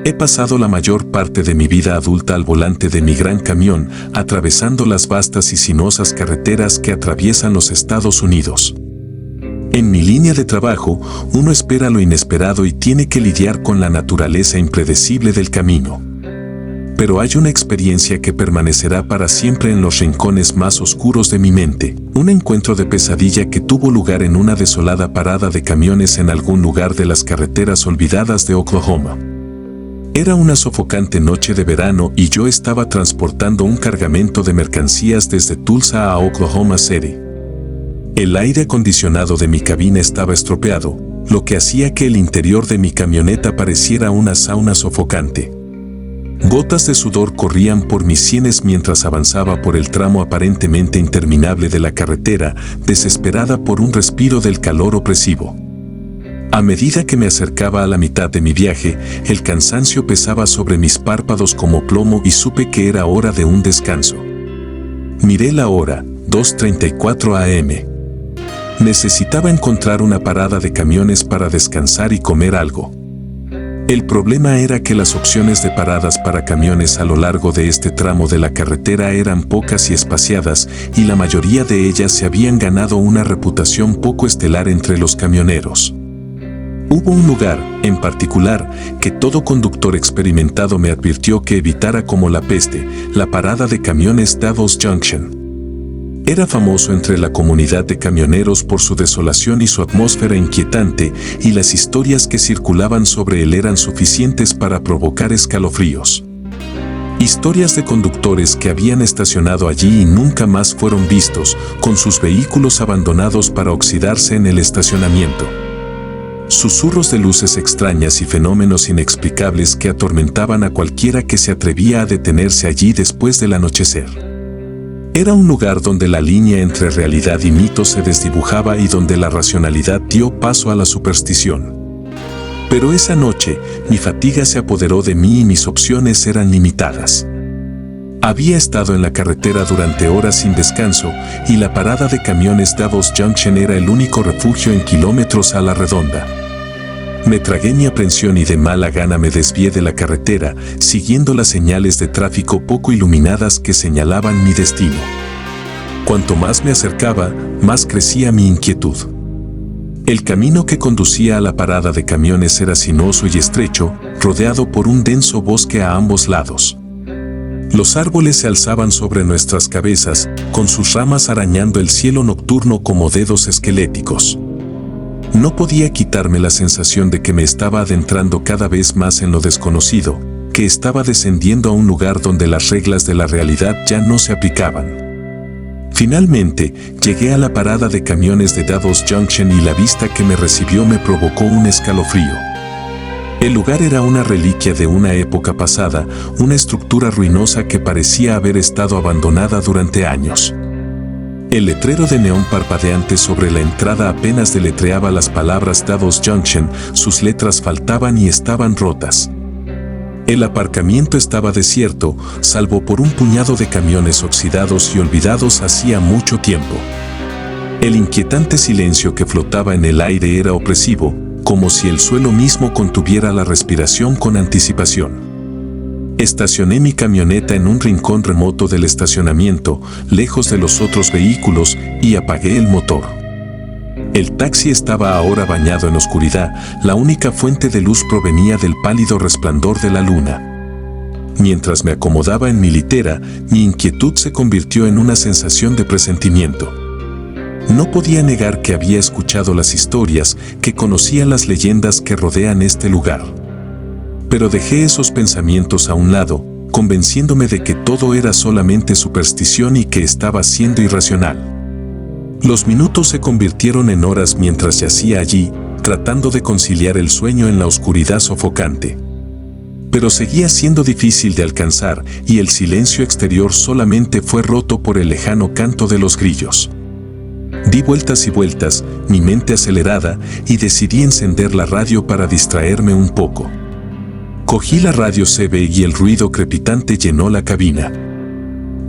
He pasado la mayor parte de mi vida adulta al volante de mi gran camión, atravesando las vastas y sinuosas carreteras que atraviesan los Estados Unidos. En mi línea de trabajo, uno espera lo inesperado y tiene que lidiar con la naturaleza impredecible del camino. Pero hay una experiencia que permanecerá para siempre en los rincones más oscuros de mi mente, un encuentro de pesadilla que tuvo lugar en una desolada parada de camiones en algún lugar de las carreteras olvidadas de Oklahoma. Era una sofocante noche de verano y yo estaba transportando un cargamento de mercancías desde Tulsa a Oklahoma City. El aire acondicionado de mi cabina estaba estropeado, lo que hacía que el interior de mi camioneta pareciera una sauna sofocante. Gotas de sudor corrían por mis sienes mientras avanzaba por el tramo aparentemente interminable de la carretera, desesperada por un respiro del calor opresivo. A medida que me acercaba a la mitad de mi viaje, el cansancio pesaba sobre mis párpados como plomo y supe que era hora de un descanso. Miré la hora, 2:34 a.m. Necesitaba encontrar una parada de camiones para descansar y comer algo. El problema era que las opciones de paradas para camiones a lo largo de este tramo de la carretera eran pocas y espaciadas, y la mayoría de ellas se habían ganado una reputación poco estelar entre los camioneros. Hubo un lugar, en particular, que todo conductor experimentado me advirtió que evitara como la peste, la parada de camiones Davos Junction. Era famoso entre la comunidad de camioneros por su desolación y su atmósfera inquietante, y las historias que circulaban sobre él eran suficientes para provocar escalofríos. Historias de conductores que habían estacionado allí y nunca más fueron vistos, con sus vehículos abandonados para oxidarse en el estacionamiento. Susurros de luces extrañas y fenómenos inexplicables que atormentaban a cualquiera que se atrevía a detenerse allí después del anochecer. Era un lugar donde la línea entre realidad y mito se desdibujaba y donde la racionalidad dio paso a la superstición. Pero esa noche, mi fatiga se apoderó de mí y mis opciones eran limitadas. Había estado en la carretera durante horas sin descanso, y la parada de camiones Davos Junction era el único refugio en kilómetros a la redonda. Me tragué mi aprensión y de mala gana me desvié de la carretera, siguiendo las señales de tráfico poco iluminadas que señalaban mi destino. Cuanto más me acercaba, más crecía mi inquietud. El camino que conducía a la parada de camiones era sinuoso y estrecho, rodeado por un denso bosque a ambos lados. Los árboles se alzaban sobre nuestras cabezas, con sus ramas arañando el cielo nocturno como dedos esqueléticos. No podía quitarme la sensación de que me estaba adentrando cada vez más en lo desconocido, que estaba descendiendo a un lugar donde las reglas de la realidad ya no se aplicaban. Finalmente, llegué a la parada de camiones de Davos Junction y la vista que me recibió me provocó un escalofrío. El lugar era una reliquia de una época pasada, una estructura ruinosa que parecía haber estado abandonada durante años. El letrero de neón parpadeante sobre la entrada apenas deletreaba las palabras Davos Junction, sus letras faltaban y estaban rotas. El aparcamiento estaba desierto, salvo por un puñado de camiones oxidados y olvidados hacía mucho tiempo. El inquietante silencio que flotaba en el aire era opresivo, como si el suelo mismo contuviera la respiración con anticipación. Estacioné mi camioneta en un rincón remoto del estacionamiento, lejos de los otros vehículos, y apagué el motor. El taxi estaba ahora bañado en oscuridad, la única fuente de luz provenía del pálido resplandor de la luna. Mientras me acomodaba en mi litera, mi inquietud se convirtió en una sensación de presentimiento. No podía negar que había escuchado las historias, que conocía las leyendas que rodean este lugar. Pero dejé esos pensamientos a un lado, convenciéndome de que todo era solamente superstición y que estaba siendo irracional. Los minutos se convirtieron en horas mientras yacía allí, tratando de conciliar el sueño en la oscuridad sofocante. Pero seguía siendo difícil de alcanzar, y el silencio exterior solamente fue roto por el lejano canto de los grillos. Di vueltas y vueltas, mi mente acelerada, y decidí encender la radio para distraerme un poco. Cogí la radio CB y el ruido crepitante llenó la cabina.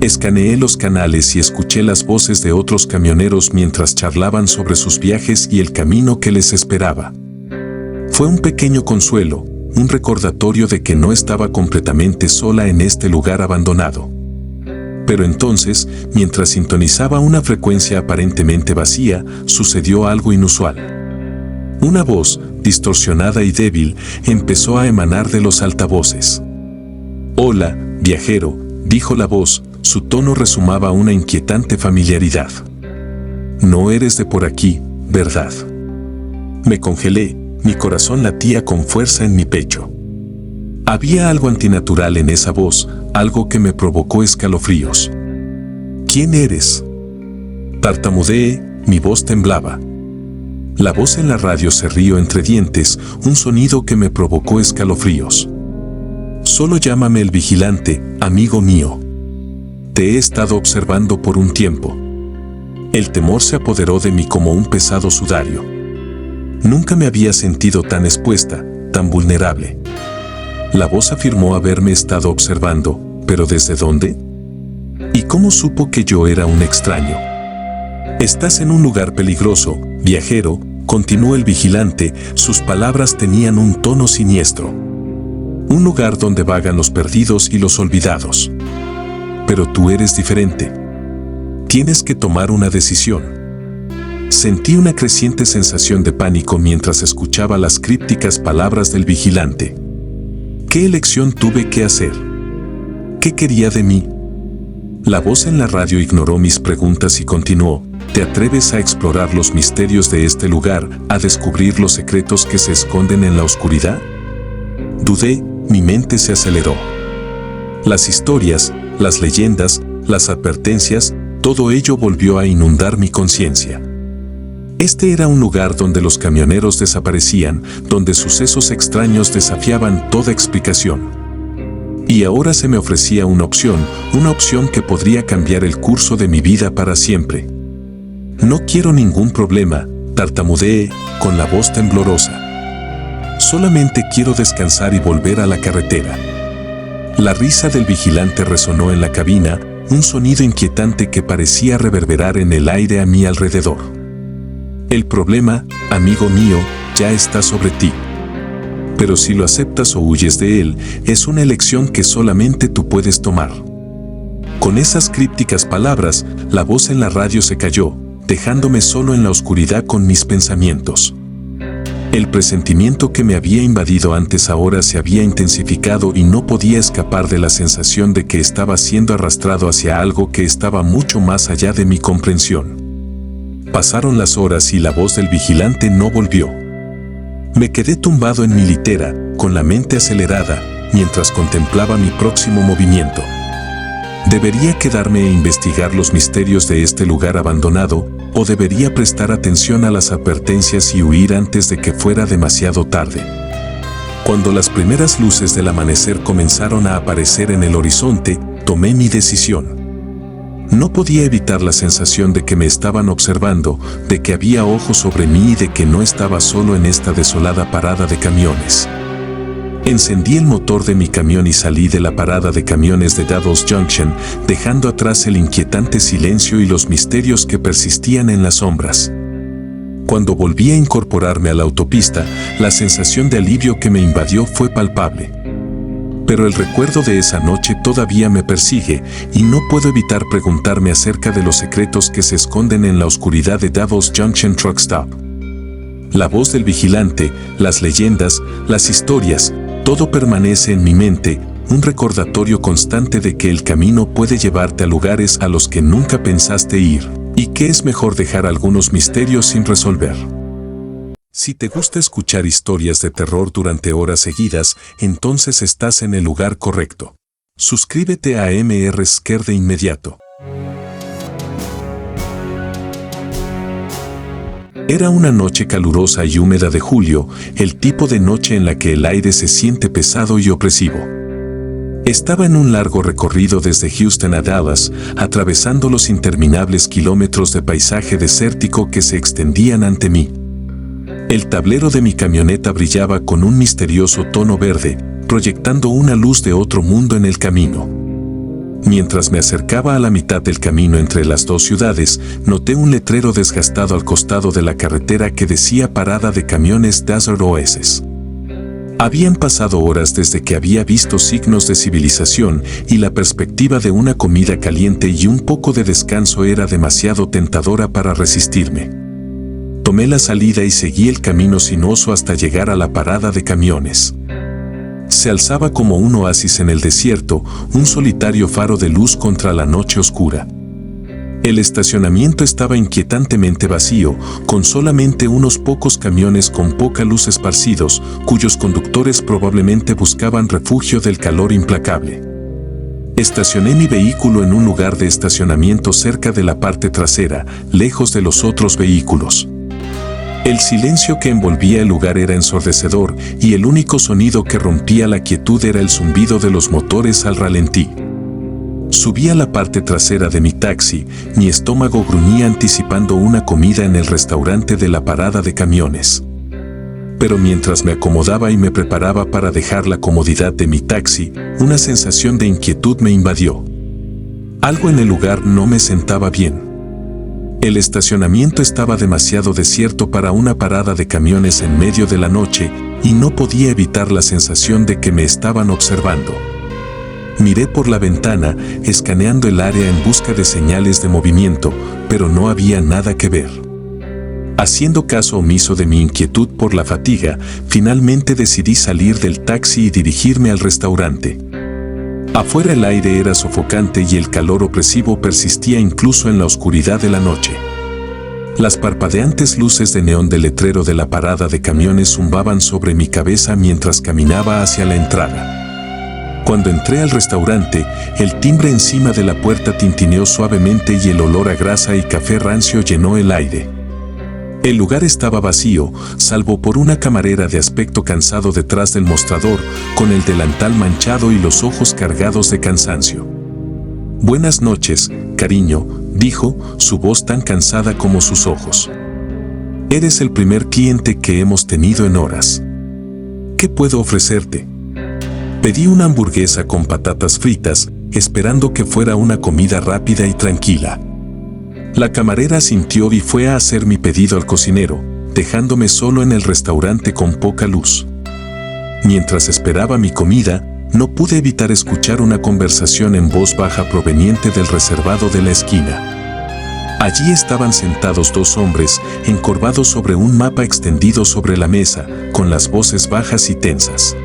Escaneé los canales y escuché las voces de otros camioneros mientras charlaban sobre sus viajes y el camino que les esperaba. Fue un pequeño consuelo, un recordatorio de que no estaba completamente sola en este lugar abandonado. Pero entonces, mientras sintonizaba una frecuencia aparentemente vacía, sucedió algo inusual. Una voz, distorsionada y débil, empezó a emanar de los altavoces. «Hola, viajero», dijo la voz, su tono resumaba una inquietante familiaridad. «No eres de por aquí, ¿verdad?». Me congelé, mi corazón latía con fuerza en mi pecho. Había algo antinatural en esa voz, algo que me provocó escalofríos. «¿Quién eres?». Tartamudeé, mi voz temblaba. La voz en la radio se rió entre dientes, un sonido que me provocó escalofríos. «Solo llámame el vigilante, amigo mío. Te he estado observando por un tiempo». El temor se apoderó de mí como un pesado sudario. Nunca me había sentido tan expuesta, tan vulnerable. La voz afirmó haberme estado observando, pero ¿desde dónde? ¿Y cómo supo que yo era un extraño? «Estás en un lugar peligroso, viajero», continuó el vigilante, sus palabras tenían un tono siniestro. «Un lugar donde vagan los perdidos y los olvidados. Pero tú eres diferente. Tienes que tomar una decisión». Sentí una creciente sensación de pánico mientras escuchaba las crípticas palabras del vigilante. ¿Qué elección tuve que hacer? ¿Qué quería de mí? La voz en la radio ignoró mis preguntas y continuó. ¿Te atreves a explorar los misterios de este lugar, a descubrir los secretos que se esconden en la oscuridad? Dudé, mi mente se aceleró. Las historias, las leyendas, las advertencias, todo ello volvió a inundar mi conciencia. Este era un lugar donde los camioneros desaparecían, donde sucesos extraños desafiaban toda explicación. Y ahora se me ofrecía una opción que podría cambiar el curso de mi vida para siempre. «No quiero ningún problema», tartamudeé, con la voz temblorosa. «Solamente quiero descansar y volver a la carretera». La risa del vigilante resonó en la cabina, un sonido inquietante que parecía reverberar en el aire a mi alrededor. «El problema, amigo mío, ya está sobre ti. Pero si lo aceptas o huyes de él, es una elección que solamente tú puedes tomar». Con esas crípticas palabras, la voz en la radio se cayó, dejándome solo en la oscuridad con mis pensamientos. El presentimiento que me había invadido antes ahora se había intensificado y no podía escapar de la sensación de que estaba siendo arrastrado hacia algo que estaba mucho más allá de mi comprensión. Pasaron las horas y la voz del vigilante no volvió. Me quedé tumbado en mi litera, con la mente acelerada, mientras contemplaba mi próximo movimiento. ¿Debería quedarme e investigar los misterios de este lugar abandonado, o debería prestar atención a las advertencias y huir antes de que fuera demasiado tarde? Cuando las primeras luces del amanecer comenzaron a aparecer en el horizonte, tomé mi decisión. No podía evitar la sensación de que me estaban observando, de que había ojos sobre mí y de que no estaba solo en esta desolada parada de camiones. Encendí el motor de mi camión y salí de la parada de camiones de Devils Junction, dejando atrás el inquietante silencio y los misterios que persistían en las sombras. Cuando volví a incorporarme a la autopista, la sensación de alivio que me invadió fue palpable. Pero el recuerdo de esa noche todavía me persigue y no puedo evitar preguntarme acerca de los secretos que se esconden en la oscuridad de Devils Junction Truck Stop. La voz del vigilante, las leyendas, las historias, todo permanece en mi mente, un recordatorio constante de que el camino puede llevarte a lugares a los que nunca pensaste ir, y que es mejor dejar algunos misterios sin resolver. Si te gusta escuchar historias de terror durante horas seguidas, entonces estás en el lugar correcto. Suscríbete a MR Scare de inmediato. Era una noche calurosa y húmeda de julio, el tipo de noche en la que el aire se siente pesado y opresivo. Estaba en un largo recorrido desde Houston a Dallas, atravesando los interminables kilómetros de paisaje desértico que se extendían ante mí. El tablero de mi camioneta brillaba con un misterioso tono verde, proyectando una luz de otro mundo en el camino. Mientras me acercaba a la mitad del camino entre las dos ciudades, noté un letrero desgastado al costado de la carretera que decía Parada de Camiones Desert Oasis. Habían pasado horas desde que había visto signos de civilización y la perspectiva de una comida caliente y un poco de descanso era demasiado tentadora para resistirme. Tomé la salida y seguí el camino sinuoso hasta llegar a la parada de camiones. Se alzaba como un oasis en el desierto, un solitario faro de luz contra la noche oscura. El estacionamiento estaba inquietantemente vacío, con solamente unos pocos camiones con poca luz esparcidos, cuyos conductores probablemente buscaban refugio del calor implacable. Estacioné mi vehículo en un lugar de estacionamiento cerca de la parte trasera, lejos de los otros vehículos. El silencio que envolvía el lugar era ensordecedor y el único sonido que rompía la quietud era el zumbido de los motores al ralentí. Subí a la parte trasera de mi taxi, mi estómago gruñía anticipando una comida en el restaurante de la parada de camiones. Pero mientras me acomodaba y me preparaba para dejar la comodidad de mi taxi, una sensación de inquietud me invadió. Algo en el lugar no me sentaba bien. El estacionamiento estaba demasiado desierto para una parada de camiones en medio de la noche y no podía evitar la sensación de que me estaban observando. Miré por la ventana, escaneando el área en busca de señales de movimiento, pero no había nada que ver. Haciendo caso omiso de mi inquietud por la fatiga, finalmente decidí salir del taxi y dirigirme al restaurante. Afuera el aire era sofocante y el calor opresivo persistía incluso en la oscuridad de la noche. Las parpadeantes luces de neón del letrero de la parada de camiones zumbaban sobre mi cabeza mientras caminaba hacia la entrada. Cuando entré al restaurante, el timbre encima de la puerta tintineó suavemente y el olor a grasa y café rancio llenó el aire. El lugar estaba vacío, salvo por una camarera de aspecto cansado detrás del mostrador, con el delantal manchado y los ojos cargados de cansancio. «Buenas noches, cariño», dijo, su voz tan cansada como sus ojos. «Eres el primer cliente que hemos tenido en horas. ¿Qué puedo ofrecerte?» Pedí una hamburguesa con patatas fritas, esperando que fuera una comida rápida y tranquila. La camarera asintió y fue a hacer mi pedido al cocinero, dejándome solo en el restaurante con poca luz. Mientras esperaba mi comida, no pude evitar escuchar una conversación en voz baja proveniente del reservado de la esquina. Allí estaban sentados dos hombres, encorvados sobre un mapa extendido sobre la mesa, con las voces bajas y tensas.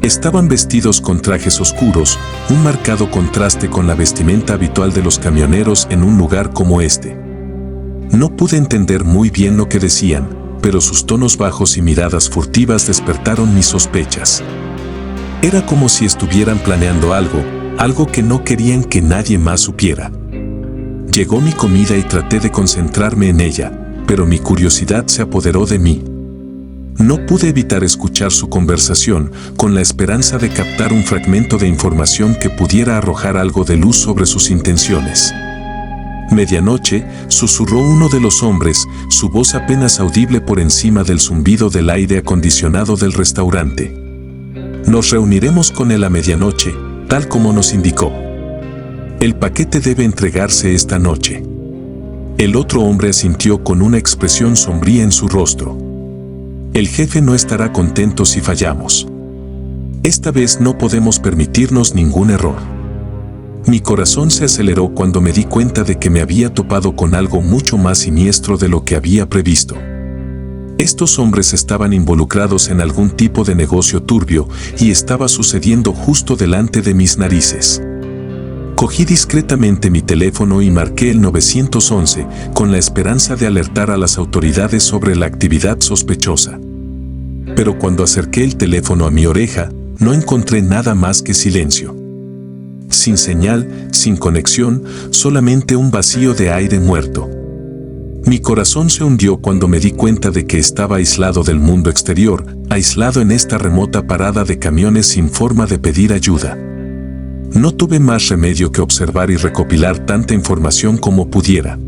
Estaban vestidos con trajes oscuros, un marcado contraste con la vestimenta habitual de los camioneros en un lugar como este. No pude entender muy bien lo que decían, pero sus tonos bajos y miradas furtivas despertaron mis sospechas. Era como si estuvieran planeando algo que no querían que nadie más supiera. Llegó mi comida y traté de concentrarme en ella, pero mi curiosidad se apoderó de mí. No pude evitar escuchar su conversación, con la esperanza de captar un fragmento de información que pudiera arrojar algo de luz sobre sus intenciones. «Medianoche», susurró uno de los hombres, su voz apenas audible por encima del zumbido del aire acondicionado del restaurante. «Nos reuniremos con él a medianoche, tal como nos indicó. El paquete debe entregarse esta noche». El otro hombre asintió con una expresión sombría en su rostro. «El jefe no estará contento si fallamos. Esta vez no podemos permitirnos ningún error». Mi corazón se aceleró cuando me di cuenta de que me había topado con algo mucho más siniestro de lo que había previsto. Estos hombres estaban involucrados en algún tipo de negocio turbio y estaba sucediendo justo delante de mis narices. Cogí discretamente mi teléfono y marqué el 911 con la esperanza de alertar a las autoridades sobre la actividad sospechosa. Pero cuando acerqué el teléfono a mi oreja, no encontré nada más que silencio. Sin señal, sin conexión, solamente un vacío de aire muerto. Mi corazón se hundió cuando me di cuenta de que estaba aislado del mundo exterior, aislado en esta remota parada de camiones sin forma de pedir ayuda. No tuve más remedio que observar y recopilar tanta información como pudiera.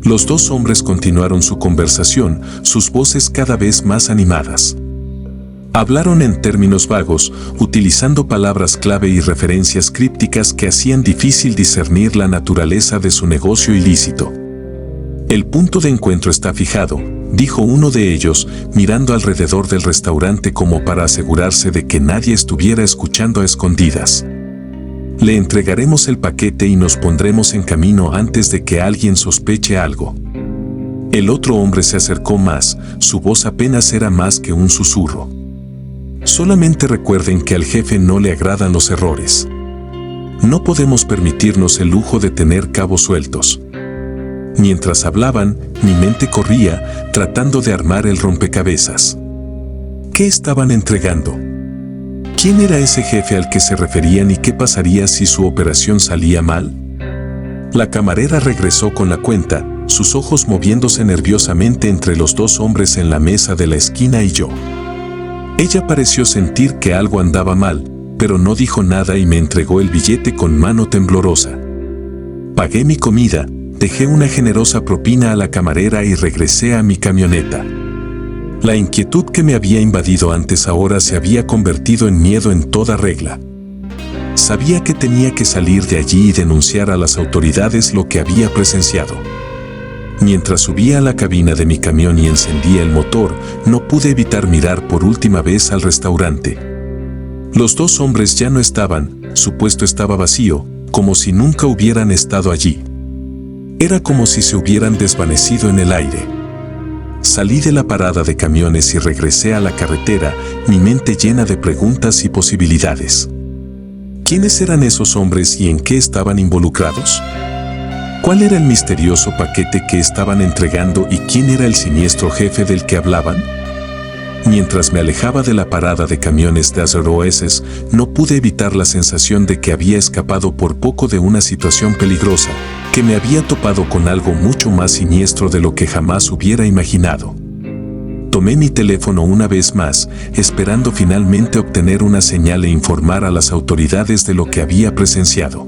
Los dos hombres continuaron su conversación, sus voces cada vez más animadas. Hablaron en términos vagos, utilizando palabras clave y referencias crípticas que hacían difícil discernir la naturaleza de su negocio ilícito. «El punto de encuentro está fijado», dijo uno de ellos, mirando alrededor del restaurante como para asegurarse de que nadie estuviera escuchando a escondidas. Le entregaremos el paquete y nos pondremos en camino antes de que alguien sospeche algo. El otro hombre se acercó más, su voz apenas era más que un susurro. Solamente recuerden que al jefe no le agradan los errores. No podemos permitirnos el lujo de tener cabos sueltos. Mientras hablaban, mi mente corría, tratando de armar el rompecabezas. ¿Qué estaban entregando? ¿Quién era ese jefe al que se referían y qué pasaría si su operación salía mal? La camarera regresó con la cuenta, sus ojos moviéndose nerviosamente entre los dos hombres en la mesa de la esquina y yo. Ella pareció sentir que algo andaba mal, pero no dijo nada y me entregó el billete con mano temblorosa. Pagué mi comida, dejé una generosa propina a la camarera y regresé a mi camioneta. La inquietud que me había invadido antes ahora se había convertido en miedo en toda regla. Sabía que tenía que salir de allí y denunciar a las autoridades lo que había presenciado. Mientras subía a la cabina de mi camión y encendía el motor, no pude evitar mirar por última vez al restaurante. Los dos hombres ya no estaban, su puesto estaba vacío, como si nunca hubieran estado allí. Era como si se hubieran desvanecido en el aire. Salí de la parada de camiones y regresé a la carretera, mi mente llena de preguntas y posibilidades. ¿Quiénes eran esos hombres y en qué estaban involucrados? ¿Cuál era el misterioso paquete que estaban entregando y quién era el siniestro jefe del que hablaban? Mientras me alejaba de la parada de camiones de Desert Oasis, no pude evitar la sensación de que había escapado por poco de una situación peligrosa, que me había topado con algo mucho más siniestro de lo que jamás hubiera imaginado. Tomé mi teléfono una vez más, esperando finalmente obtener una señal e informar a las autoridades de lo que había presenciado.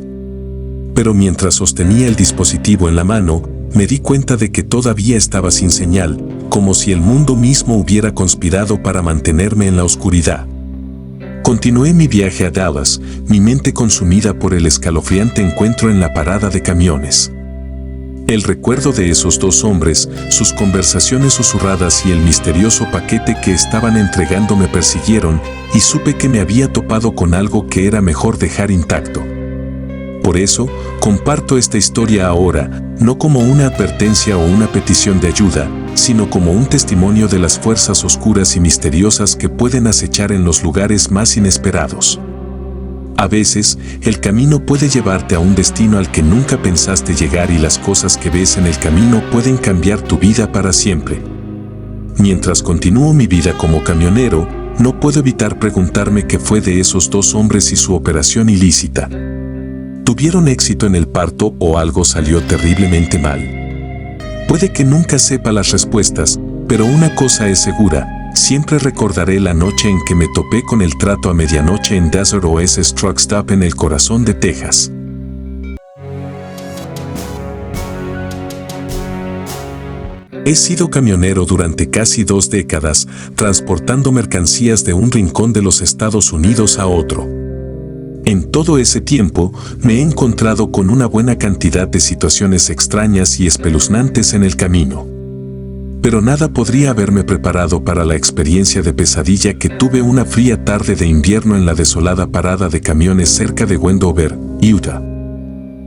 Pero mientras sostenía el dispositivo en la mano, me di cuenta de que todavía estaba sin señal, como si el mundo mismo hubiera conspirado para mantenerme en la oscuridad. Continué mi viaje a Dallas, mi mente consumida por el escalofriante encuentro en la parada de camiones. El recuerdo de esos dos hombres, sus conversaciones susurradas y el misterioso paquete que estaban entregando me persiguieron, y supe que me había topado con algo que era mejor dejar intacto. Por eso, comparto esta historia ahora, no como una advertencia o una petición de ayuda, sino como un testimonio de las fuerzas oscuras y misteriosas que pueden acechar en los lugares más inesperados. A veces, el camino puede llevarte a un destino al que nunca pensaste llegar y las cosas que ves en el camino pueden cambiar tu vida para siempre. Mientras continúo mi vida como camionero, no puedo evitar preguntarme qué fue de esos dos hombres y su operación ilícita. ¿Tuvieron éxito en el parto o algo salió terriblemente mal? Puede que nunca sepa las respuestas, pero una cosa es segura, siempre recordaré la noche en que me topé con el trato a medianoche en Desert Oasis Truck Stop en el corazón de Texas. He sido camionero durante casi 2 décadas, transportando mercancías de un rincón de los Estados Unidos a otro. En todo ese tiempo, me he encontrado con una buena cantidad de situaciones extrañas y espeluznantes en el camino. Pero nada podría haberme preparado para la experiencia de pesadilla que tuve una fría tarde de invierno en la desolada parada de camiones cerca de Wendover, Utah.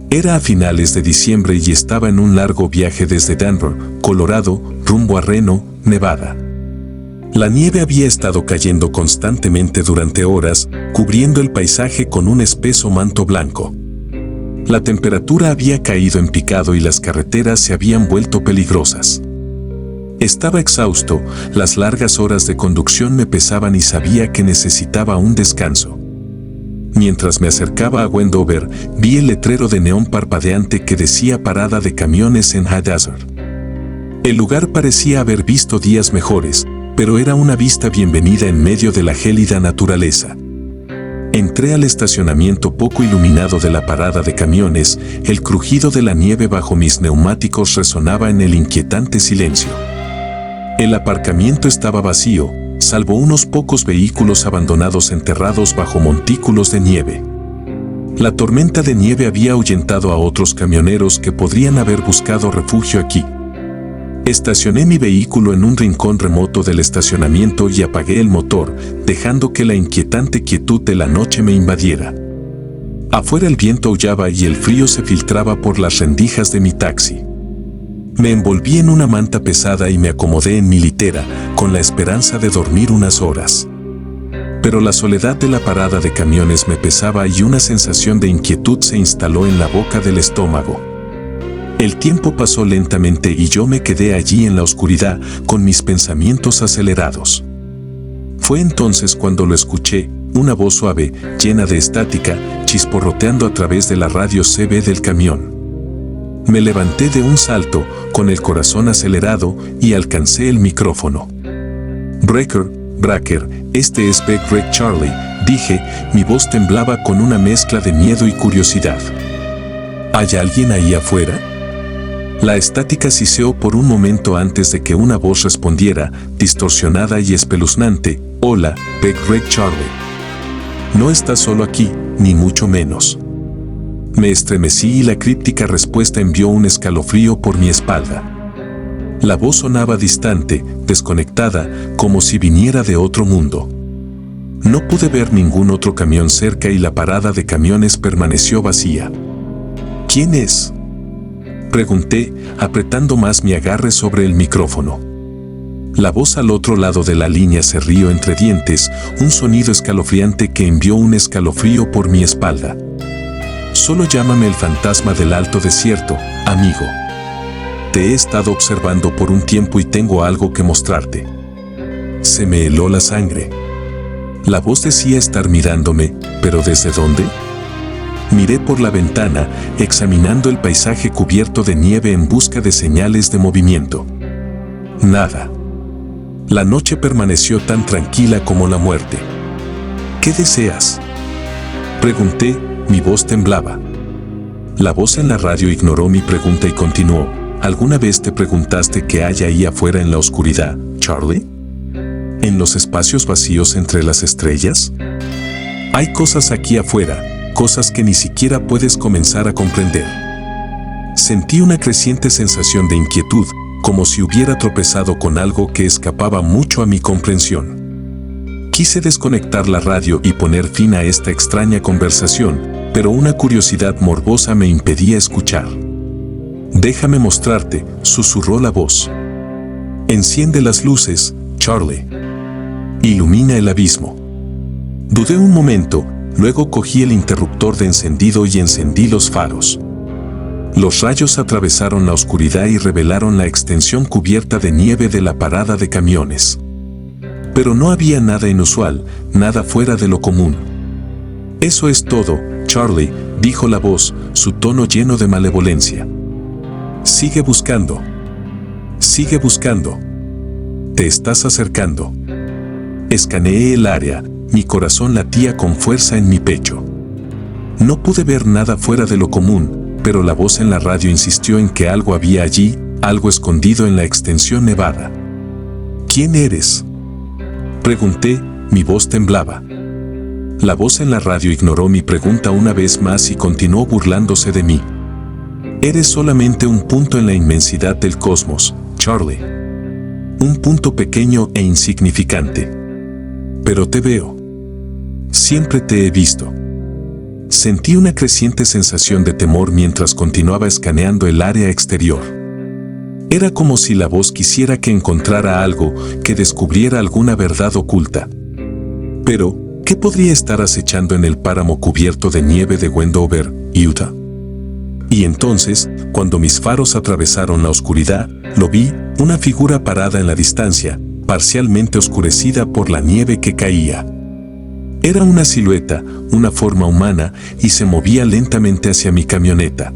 Era a finales de diciembre y estaba en un largo viaje desde Denver, Colorado, rumbo a Reno, Nevada. La nieve había estado cayendo constantemente durante horas, cubriendo el paisaje con un espeso manto blanco. La temperatura había caído en picado y las carreteras se habían vuelto peligrosas. Estaba exhausto, las largas horas de conducción me pesaban y sabía que necesitaba un descanso. Mientras me acercaba a Wendover, vi el letrero de neón parpadeante que decía parada de camiones en High Desert. El lugar parecía haber visto días mejores, pero era una vista bienvenida en medio de la gélida naturaleza. Entré al estacionamiento poco iluminado de la parada de camiones, el crujido de la nieve bajo mis neumáticos resonaba en el inquietante silencio. El aparcamiento estaba vacío, salvo unos pocos vehículos abandonados enterrados bajo montículos de nieve. La tormenta de nieve había ahuyentado a otros camioneros que podrían haber buscado refugio aquí. Estacioné mi vehículo en un rincón remoto del estacionamiento y apagué el motor, dejando que la inquietante quietud de la noche me invadiera. Afuera el viento aullaba y el frío se filtraba por las rendijas de mi taxi. Me envolví en una manta pesada y me acomodé en mi litera, con la esperanza de dormir unas horas. Pero la soledad de la parada de camiones me pesaba y una sensación de inquietud se instaló en la boca del estómago. El tiempo pasó lentamente y yo me quedé allí en la oscuridad, con mis pensamientos acelerados. Fue entonces cuando lo escuché, una voz suave, llena de estática, chisporroteando a través de la radio CB del camión. Me levanté de un salto, con el corazón acelerado, y alcancé el micrófono. Breaker, este es Break Charlie, dije, mi voz temblaba con una mezcla de miedo y curiosidad. ¿Hay alguien ahí afuera? La estática siseó por un momento antes de que una voz respondiera, distorsionada y espeluznante, hola, Break Charlie. No estás solo aquí, ni mucho menos. Me estremecí y la críptica respuesta envió un escalofrío por mi espalda. La voz sonaba distante, desconectada, como si viniera de otro mundo. No pude ver ningún otro camión cerca y la parada de camiones permaneció vacía. ¿Quién es?, pregunté, apretando más mi agarre sobre el micrófono. La voz al otro lado de la línea se rió entre dientes, un sonido escalofriante que envió un escalofrío por mi espalda. Solo llámame el fantasma del alto desierto, amigo. Te he estado observando por un tiempo y tengo algo que mostrarte. Se me heló la sangre. La voz decía estar mirándome, ¿pero desde dónde? Miré por la ventana, examinando el paisaje cubierto de nieve en busca de señales de movimiento. Nada. La noche permaneció tan tranquila como la muerte. ¿Qué deseas?, pregunté, mi voz temblaba. La voz en la radio ignoró mi pregunta y continuó. ¿Alguna vez te preguntaste qué hay ahí afuera en la oscuridad, Charlie? ¿En los espacios vacíos entre las estrellas? Hay cosas aquí afuera, cosas que ni siquiera puedes comenzar a comprender. Sentí una creciente sensación de inquietud, como si hubiera tropezado con algo que escapaba mucho a mi comprensión. Quise desconectar la radio y poner fin a esta extraña conversación, pero una curiosidad morbosa me impedía escuchar. Déjame mostrarte, susurró la voz. Enciende las luces, Charlie. Ilumina el abismo. Dudé un momento, luego cogí el interruptor de encendido y encendí los faros. Los rayos atravesaron la oscuridad y revelaron la extensión cubierta de nieve de la parada de camiones. Pero no había nada inusual, nada fuera de lo común. Eso es todo, Charlie, dijo la voz, su tono lleno de malevolencia. Sigue buscando. Sigue buscando. Te estás acercando. Escaneé el área, mi corazón latía con fuerza en mi pecho. No pude ver nada fuera de lo común, pero la voz en la radio insistió en que algo había allí, algo escondido en la extensión nevada. ¿Quién eres?, pregunté, mi voz temblaba. La voz en la radio ignoró mi pregunta una vez más y continuó burlándose de mí. Eres solamente un punto en la inmensidad del cosmos, Charlie. Un punto pequeño e insignificante. Pero te veo. Siempre te he visto. Sentí una creciente sensación de temor mientras continuaba escaneando el área exterior. Era como si la voz quisiera que encontrara algo, que descubriera alguna verdad oculta. Pero, ¿qué podría estar acechando en el páramo cubierto de nieve de Wendover, Utah? Y entonces, cuando mis faros atravesaron la oscuridad, lo vi, una figura parada en la distancia, parcialmente oscurecida por la nieve que caía. Era una silueta, una forma humana, y se movía lentamente hacia mi camioneta.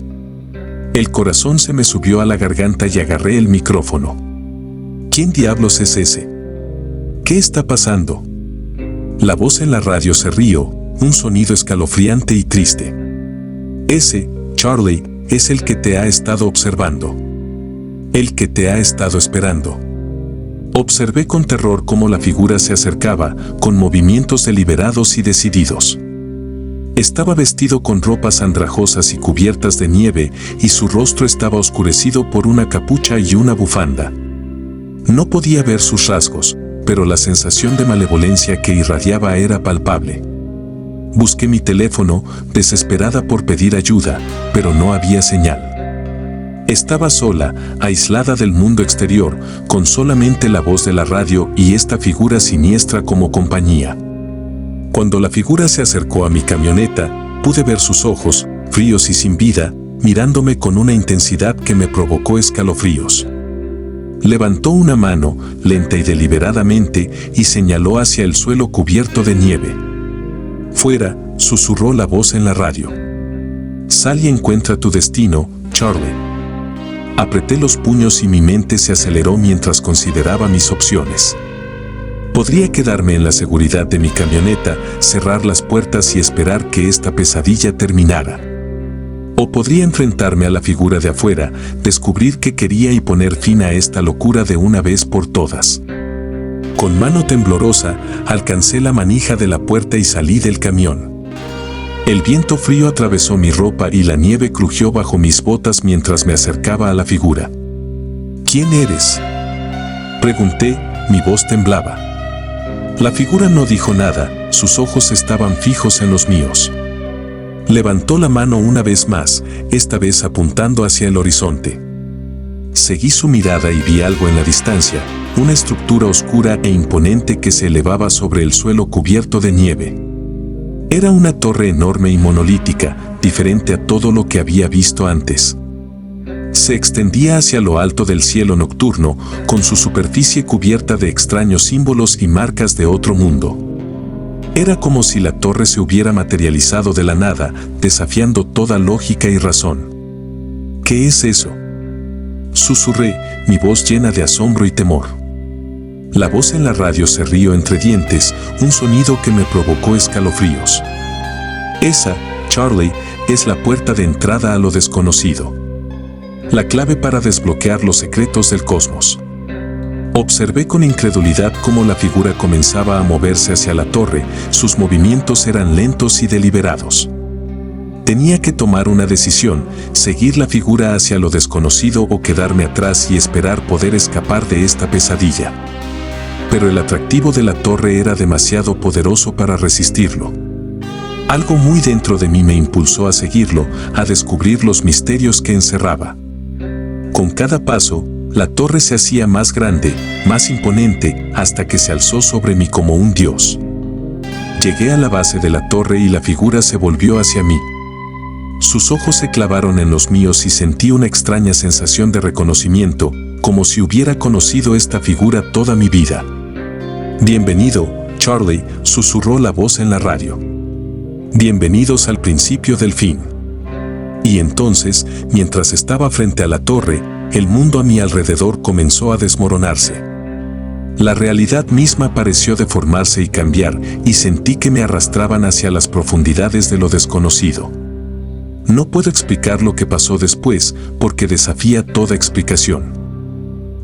El corazón se me subió a la garganta y agarré el micrófono. ¿Quién diablos es ese? ¿Qué está pasando? La voz en la radio se rió, un sonido escalofriante y triste. Ese, Charlie, es el que te ha estado observando. El que te ha estado esperando. Observé con terror cómo la figura se acercaba, con movimientos deliberados y decididos. Estaba vestido con ropas andrajosas y cubiertas de nieve, y su rostro estaba oscurecido por una capucha y una bufanda. No podía ver sus rasgos, pero la sensación de malevolencia que irradiaba era palpable. Busqué mi teléfono, desesperada por pedir ayuda, pero no había señal. Estaba sola, aislada del mundo exterior, con solamente la voz de la radio y esta figura siniestra como compañía. Cuando la figura se acercó a mi camioneta, pude ver sus ojos, fríos y sin vida, mirándome con una intensidad que me provocó escalofríos. Levantó una mano, lenta y deliberadamente, y señaló hacia el suelo cubierto de nieve. «Fuera», susurró la voz en la radio. «Sal y encuentra tu destino, Charlie». Apreté los puños y mi mente se aceleró mientras consideraba mis opciones. Podría quedarme en la seguridad de mi camioneta, cerrar las puertas y esperar que esta pesadilla terminara. O podría enfrentarme a la figura de afuera, descubrir qué quería y poner fin a esta locura de una vez por todas. Con mano temblorosa, alcancé la manija de la puerta y salí del camión. El viento frío atravesó mi ropa y la nieve crujió bajo mis botas mientras me acercaba a la figura. «¿Quién eres?», pregunté, mi voz temblaba. La figura no dijo nada, sus ojos estaban fijos en los míos. Levantó la mano una vez más, esta vez apuntando hacia el horizonte. Seguí su mirada y vi algo en la distancia, una estructura oscura e imponente que se elevaba sobre el suelo cubierto de nieve. Era una torre enorme y monolítica, diferente a todo lo que había visto antes. Se extendía hacia lo alto del cielo nocturno, con su superficie cubierta de extraños símbolos y marcas de otro mundo. Era como si la torre se hubiera materializado de la nada, desafiando toda lógica y razón. «¿Qué es eso?», susurré, mi voz llena de asombro y temor. La voz en la radio se rió entre dientes, un sonido que me provocó escalofríos. «Esa, Charlie, es la puerta de entrada a lo desconocido. La clave para desbloquear los secretos del cosmos». Observé con incredulidad cómo la figura comenzaba a moverse hacia la torre, sus movimientos eran lentos y deliberados. Tenía que tomar una decisión, seguir la figura hacia lo desconocido o quedarme atrás y esperar poder escapar de esta pesadilla. Pero el atractivo de la torre era demasiado poderoso para resistirlo. Algo muy dentro de mí me impulsó a seguirlo, a descubrir los misterios que encerraba. Con cada paso, la torre se hacía más grande, más imponente, hasta que se alzó sobre mí como un dios. Llegué a la base de la torre y la figura se volvió hacia mí. Sus ojos se clavaron en los míos y sentí una extraña sensación de reconocimiento, como si hubiera conocido esta figura toda mi vida. «Bienvenido, Charlie», susurró la voz en la radio. «Bienvenidos al principio del fin». Y entonces, mientras estaba frente a la torre, el mundo a mi alrededor comenzó a desmoronarse. La realidad misma pareció deformarse y cambiar, y sentí que me arrastraban hacia las profundidades de lo desconocido. No puedo explicar lo que pasó después, porque desafía toda explicación.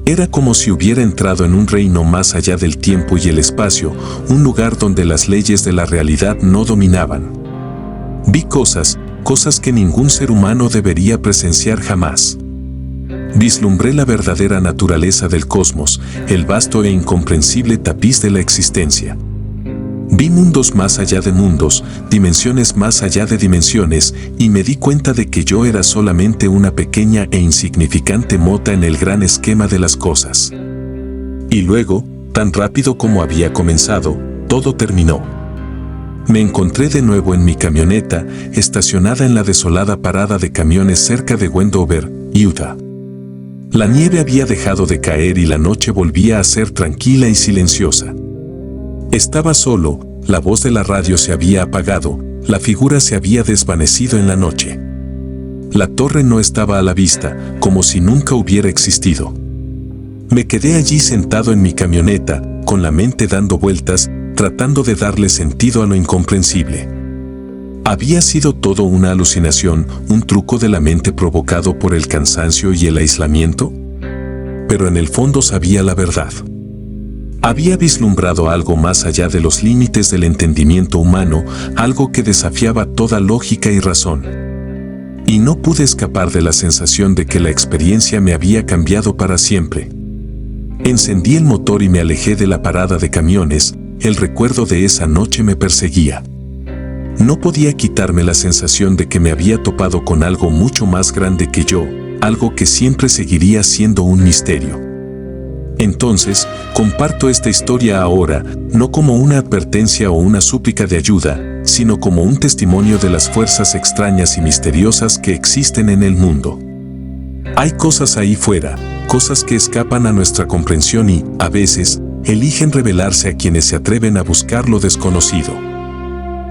Era como si hubiera entrado en un reino más allá del tiempo y el espacio, un lugar donde las leyes de la realidad no dominaban. Vi cosas que ningún ser humano debería presenciar jamás. Vislumbré la verdadera naturaleza del cosmos, el vasto e incomprensible tapiz de la existencia. Vi mundos más allá de mundos, dimensiones más allá de dimensiones, y me di cuenta de que yo era solamente una pequeña e insignificante mota en el gran esquema de las cosas. Y luego, tan rápido como había comenzado, todo terminó. Me encontré de nuevo en mi camioneta, estacionada en la desolada parada de camiones cerca de Wendover, Utah. La nieve había dejado de caer y la noche volvía a ser tranquila y silenciosa. Estaba solo, la voz de la radio se había apagado, la figura se había desvanecido en la noche. La torre no estaba a la vista, como si nunca hubiera existido. Me quedé allí sentado en mi camioneta, con la mente dando vueltas, tratando de darle sentido a lo incomprensible. ¿Había sido todo una alucinación, un truco de la mente provocado por el cansancio y el aislamiento? Pero en el fondo sabía la verdad. Había vislumbrado algo más allá de los límites del entendimiento humano, algo que desafiaba toda lógica y razón. Y no pude escapar de la sensación de que la experiencia me había cambiado para siempre. Encendí el motor y me alejé de la parada de camiones. El recuerdo de esa noche me perseguía. No podía quitarme la sensación de que me había topado con algo mucho más grande que yo, algo que siempre seguiría siendo un misterio. Entonces, comparto esta historia ahora, no como una advertencia o una súplica de ayuda, sino como un testimonio de las fuerzas extrañas y misteriosas que existen en el mundo. Hay cosas ahí fuera, cosas que escapan a nuestra comprensión y, a veces, eligen revelarse a quienes se atreven a buscar lo desconocido.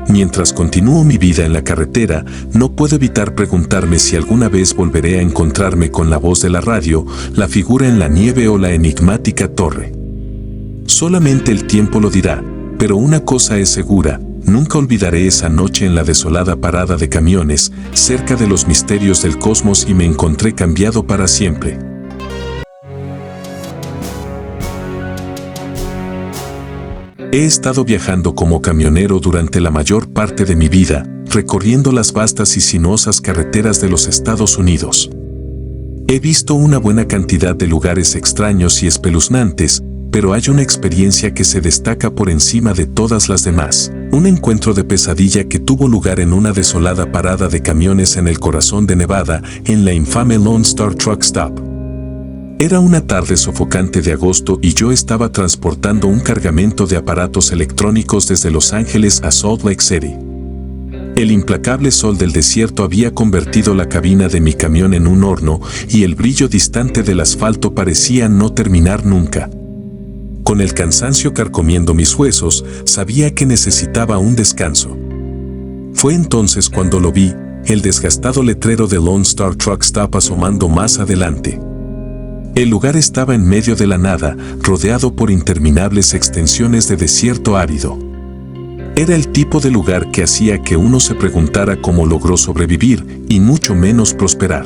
Mientras continúo mi vida en la carretera, no puedo evitar preguntarme si alguna vez volveré a encontrarme con la voz de la radio, la figura en la nieve o la enigmática torre. Solamente el tiempo lo dirá, pero una cosa es segura, nunca olvidaré esa noche en la desolada parada de camiones, cerca de los misterios del cosmos, y me encontré cambiado para siempre. He estado viajando como camionero durante la mayor parte de mi vida, recorriendo las vastas y sinuosas carreteras de los Estados Unidos. He visto una buena cantidad de lugares extraños y espeluznantes, pero hay una experiencia que se destaca por encima de todas las demás. Un encuentro de pesadilla que tuvo lugar en una desolada parada de camiones en el corazón de Nevada, en la infame Lone Star Truck Stop. Era una tarde sofocante de agosto y yo estaba transportando un cargamento de aparatos electrónicos desde Los Ángeles a Salt Lake City. El implacable sol del desierto había convertido la cabina de mi camión en un horno y el brillo distante del asfalto parecía no terminar nunca. Con el cansancio carcomiendo mis huesos, sabía que necesitaba un descanso. Fue entonces cuando lo vi, el desgastado letrero de Lone Star Truck Stop asomando más adelante. El lugar estaba en medio de la nada, rodeado por interminables extensiones de desierto árido. Era el tipo de lugar que hacía que uno se preguntara cómo logró sobrevivir y mucho menos prosperar.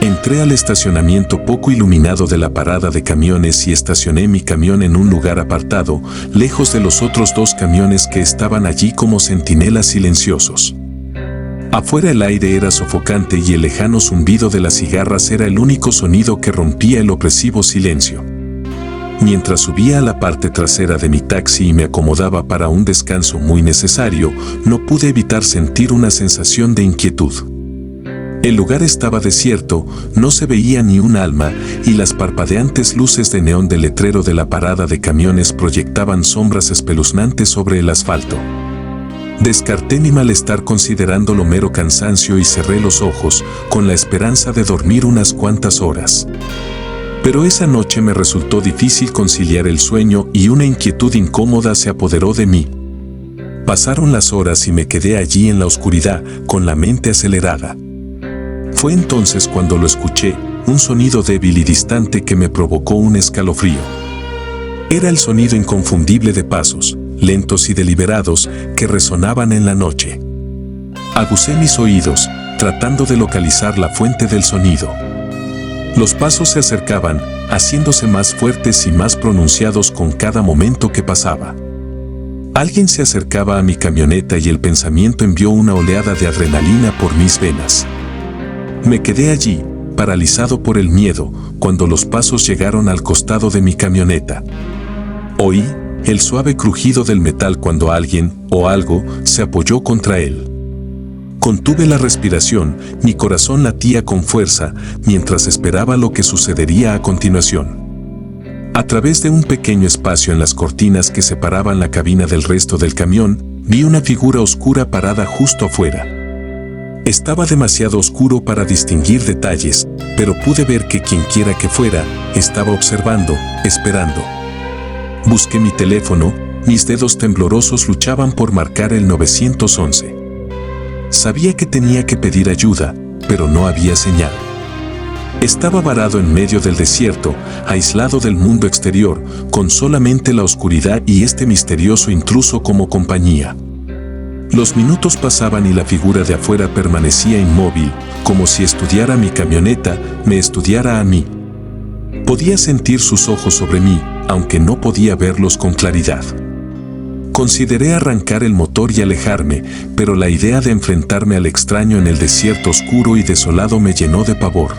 Entré al estacionamiento poco iluminado de la parada de camiones y estacioné mi camión en un lugar apartado, lejos de los otros dos camiones que estaban allí como centinelas silenciosos. Afuera el aire era sofocante y el lejano zumbido de las cigarras era el único sonido que rompía el opresivo silencio. Mientras subía a la parte trasera de mi taxi y me acomodaba para un descanso muy necesario, no pude evitar sentir una sensación de inquietud. El lugar estaba desierto, no se veía ni un alma, y las parpadeantes luces de neón del letrero de la parada de camiones proyectaban sombras espeluznantes sobre el asfalto. Descarté mi malestar considerando lo mero cansancio y cerré los ojos, con la esperanza de dormir unas cuantas horas. Pero esa noche me resultó difícil conciliar el sueño y una inquietud incómoda se apoderó de mí. Pasaron las horas y me quedé allí en la oscuridad, con la mente acelerada. Fue entonces cuando lo escuché, un sonido débil y distante que me provocó un escalofrío. Era el sonido inconfundible de pasos, lentos y deliberados, que resonaban en la noche. Agucé mis oídos, tratando de localizar la fuente del sonido. Los pasos se acercaban, haciéndose más fuertes y más pronunciados con cada momento que pasaba. Alguien se acercaba a mi camioneta y el pensamiento envió una oleada de adrenalina por mis venas. Me quedé allí, paralizado por el miedo, cuando los pasos llegaron al costado de mi camioneta. Oí el suave crujido del metal cuando alguien, o algo, se apoyó contra él. Contuve la respiración, mi corazón latía con fuerza, mientras esperaba lo que sucedería a continuación. A través de un pequeño espacio en las cortinas que separaban la cabina del resto del camión, vi una figura oscura parada justo afuera. Estaba demasiado oscuro para distinguir detalles, pero pude ver que quienquiera que fuera, estaba observando, esperando. Busqué mi teléfono, mis dedos temblorosos luchaban por marcar el 911. Sabía que tenía que pedir ayuda, pero no había señal. Estaba varado en medio del desierto, aislado del mundo exterior, con solamente la oscuridad y este misterioso intruso como compañía. Los minutos pasaban y la figura de afuera permanecía inmóvil, como si estudiara mi camioneta, me estudiara a mí. Podía sentir sus ojos sobre mí, aunque no podía verlos con claridad. Consideré arrancar el motor y alejarme, pero la idea de enfrentarme al extraño en el desierto oscuro y desolado me llenó de pavor.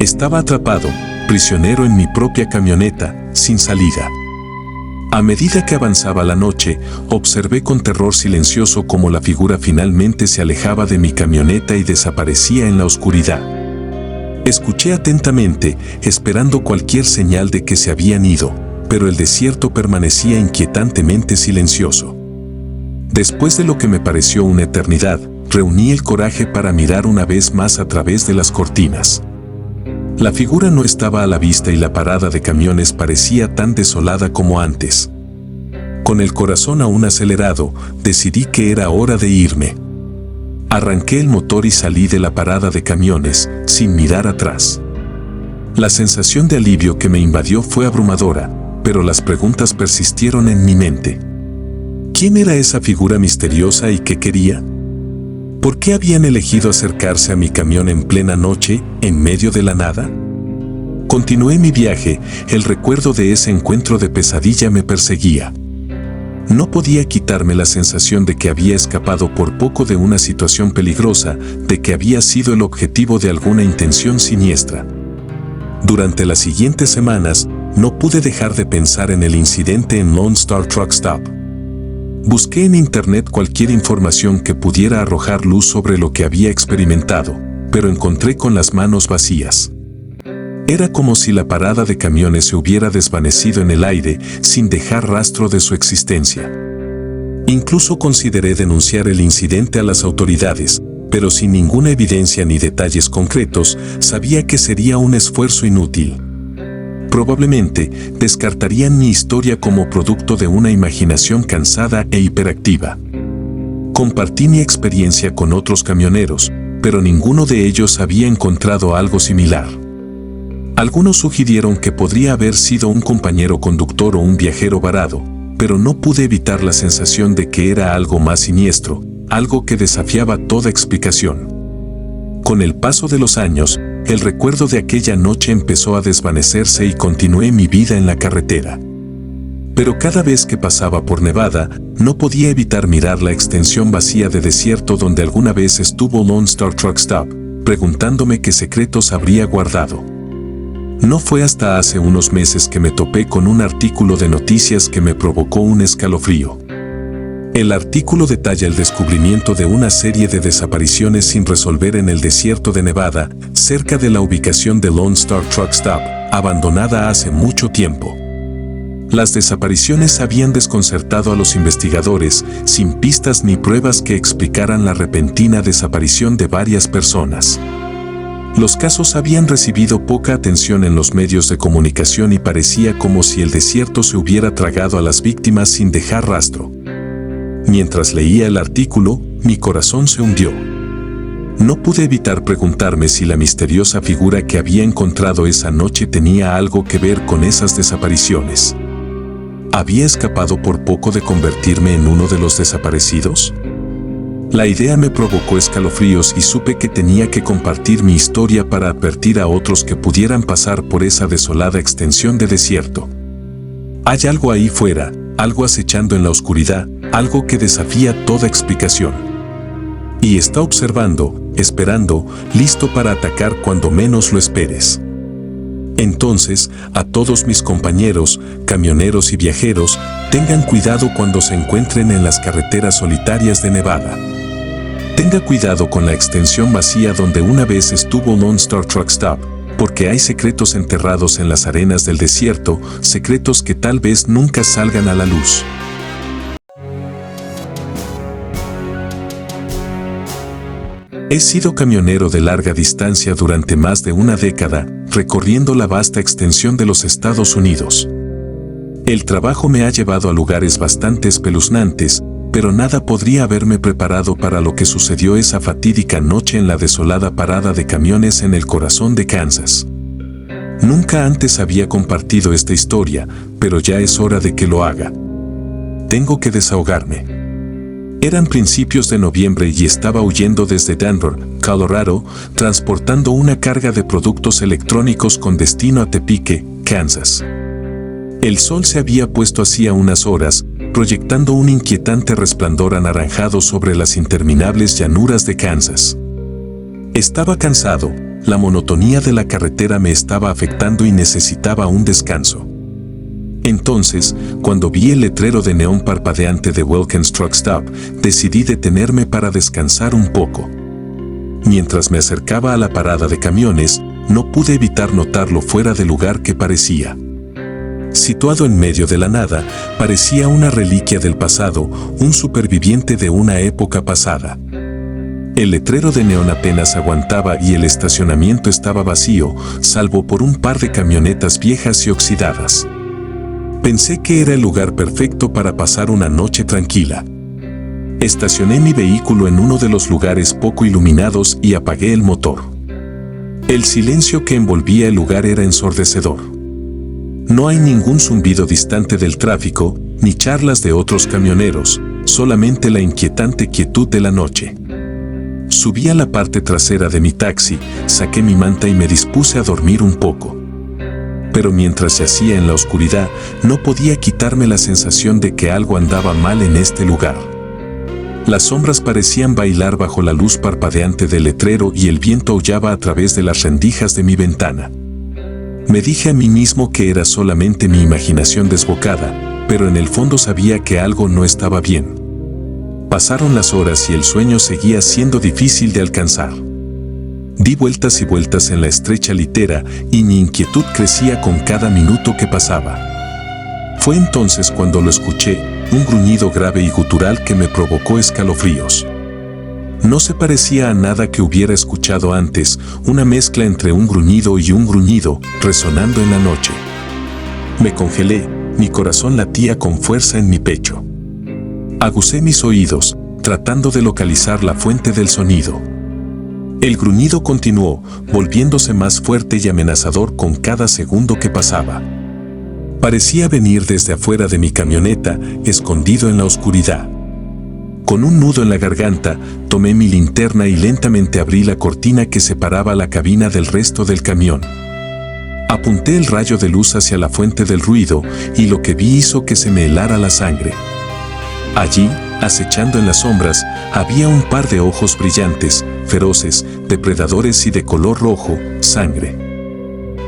Estaba atrapado, prisionero en mi propia camioneta, sin salida. A medida que avanzaba la noche, observé con terror silencioso cómo la figura finalmente se alejaba de mi camioneta y desaparecía en la oscuridad. Escuché atentamente, esperando cualquier señal de que se habían ido, pero el desierto permanecía inquietantemente silencioso. Después de lo que me pareció una eternidad, reuní el coraje para mirar una vez más a través de las cortinas. La figura no estaba a la vista y la parada de camiones parecía tan desolada como antes. Con el corazón aún acelerado, decidí que era hora de irme. Arranqué el motor y salí de la parada de camiones, sin mirar atrás. La sensación de alivio que me invadió fue abrumadora, pero las preguntas persistieron en mi mente. ¿Quién era esa figura misteriosa y qué quería? ¿Por qué habían elegido acercarse a mi camión en plena noche, en medio de la nada? Continué mi viaje, el recuerdo de ese encuentro de pesadilla me perseguía. No podía quitarme la sensación de que había escapado por poco de una situación peligrosa, de que había sido el objetivo de alguna intención siniestra. Durante las siguientes semanas, no pude dejar de pensar en el incidente en Lone Star Truck Stop. Busqué en internet cualquier información que pudiera arrojar luz sobre lo que había experimentado, pero encontré con las manos vacías. Era como si la parada de camiones se hubiera desvanecido en el aire sin dejar rastro de su existencia. Incluso consideré denunciar el incidente a las autoridades, pero sin ninguna evidencia ni detalles concretos, sabía que sería un esfuerzo inútil. Probablemente descartarían mi historia como producto de una imaginación cansada e hiperactiva. Compartí mi experiencia con otros camioneros, pero ninguno de ellos había encontrado algo similar. Algunos sugirieron que podría haber sido un compañero conductor o un viajero varado, pero no pude evitar la sensación de que era algo más siniestro, algo que desafiaba toda explicación. Con el paso de los años, el recuerdo de aquella noche empezó a desvanecerse y continué mi vida en la carretera. Pero cada vez que pasaba por Nevada, no podía evitar mirar la extensión vacía de desierto donde alguna vez estuvo Lone Star Truck Stop, preguntándome qué secretos habría guardado. No fue hasta hace unos meses que me topé con un artículo de noticias que me provocó un escalofrío. El artículo detalla el descubrimiento de una serie de desapariciones sin resolver en el desierto de Nevada, cerca de la ubicación de Lone Star Truck Stop, abandonada hace mucho tiempo. Las desapariciones habían desconcertado a los investigadores, sin pistas ni pruebas que explicaran la repentina desaparición de varias personas. Los casos habían recibido poca atención en los medios de comunicación y parecía como si el desierto se hubiera tragado a las víctimas sin dejar rastro. Mientras leía el artículo, mi corazón se hundió. No pude evitar preguntarme si la misteriosa figura que había encontrado esa noche tenía algo que ver con esas desapariciones. ¿Había escapado por poco de convertirme en uno de los desaparecidos? La idea me provocó escalofríos y supe que tenía que compartir mi historia para advertir a otros que pudieran pasar por esa desolada extensión de desierto. Hay algo ahí fuera, algo acechando en la oscuridad, algo que desafía toda explicación. Y está observando, esperando, listo para atacar cuando menos lo esperes. Entonces, a todos mis compañeros, camioneros y viajeros, tengan cuidado cuando se encuentren en las carreteras solitarias de Nevada. Tenga cuidado con la extensión vacía donde una vez estuvo Lone Star Truck Stop, porque hay secretos enterrados en las arenas del desierto, secretos que tal vez nunca salgan a la luz. He sido camionero de larga distancia durante más de una década, recorriendo la vasta extensión de los Estados Unidos. El trabajo me ha llevado a lugares bastante espeluznantes, pero nada podría haberme preparado para lo que sucedió esa fatídica noche en la desolada parada de camiones en el corazón de Kansas. Nunca antes había compartido esta historia, pero ya es hora de que lo haga. Tengo que desahogarme. Eran principios de noviembre y estaba huyendo desde Denver, Colorado, transportando una carga de productos electrónicos con destino a Tepique, Kansas. El sol se había puesto hacía unas horas, proyectando un inquietante resplandor anaranjado sobre las interminables llanuras de Kansas. Estaba cansado, la monotonía de la carretera me estaba afectando y necesitaba un descanso. Entonces, cuando vi el letrero de neón parpadeante de Wilkins Truck Stop, decidí detenerme para descansar un poco. Mientras me acercaba a la parada de camiones, no pude evitar notar lo fuera de lugar que parecía. Situado en medio de la nada, parecía una reliquia del pasado, un superviviente de una época pasada. El letrero de neón apenas aguantaba y el estacionamiento estaba vacío, salvo por un par de camionetas viejas y oxidadas. Pensé que era el lugar perfecto para pasar una noche tranquila. Estacioné mi vehículo en uno de los lugares poco iluminados y apagué el motor. El silencio que envolvía el lugar era ensordecedor. No hay ningún zumbido distante del tráfico, ni charlas de otros camioneros, solamente la inquietante quietud de la noche. Subí a la parte trasera de mi taxi, saqué mi manta y me dispuse a dormir un poco. Pero mientras yacía en la oscuridad, no podía quitarme la sensación de que algo andaba mal en este lugar. Las sombras parecían bailar bajo la luz parpadeante del letrero y el viento aullaba a través de las rendijas de mi ventana. Me dije a mí mismo que era solamente mi imaginación desbocada, pero en el fondo sabía que algo no estaba bien. Pasaron las horas y el sueño seguía siendo difícil de alcanzar. Di vueltas y vueltas en la estrecha litera y mi inquietud crecía con cada minuto que pasaba. Fue entonces cuando lo escuché, un gruñido grave y gutural que me provocó escalofríos. No se parecía a nada que hubiera escuchado antes, una mezcla entre un gruñido y un gruñido, resonando en la noche. Me congelé, mi corazón latía con fuerza en mi pecho. Agucé mis oídos, tratando de localizar la fuente del sonido. El gruñido continuó, volviéndose más fuerte y amenazador con cada segundo que pasaba. Parecía venir desde afuera de mi camioneta, escondido en la oscuridad. Con un nudo en la garganta, tomé mi linterna y lentamente abrí la cortina que separaba la cabina del resto del camión. Apunté el rayo de luz hacia la fuente del ruido y lo que vi hizo que se me helara la sangre. Allí, acechando en las sombras, había un par de ojos brillantes, feroces, depredadores y de color rojo, sangre.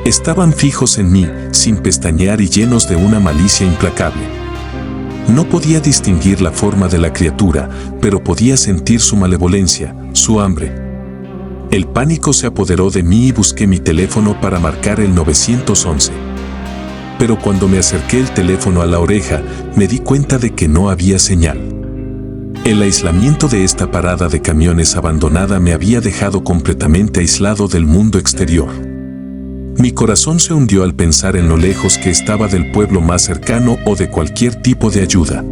Estaban fijos en mí, sin pestañear y llenos de una malicia implacable. No podía distinguir la forma de la criatura, pero podía sentir su malevolencia, su hambre. El pánico se apoderó de mí y busqué mi teléfono para marcar el 911. Pero cuando me acerqué el teléfono a la oreja, me di cuenta de que no había señal. El aislamiento de esta parada de camiones abandonada me había dejado completamente aislado del mundo exterior. Mi corazón se hundió al pensar en lo lejos que estaba del pueblo más cercano o de cualquier tipo de ayuda.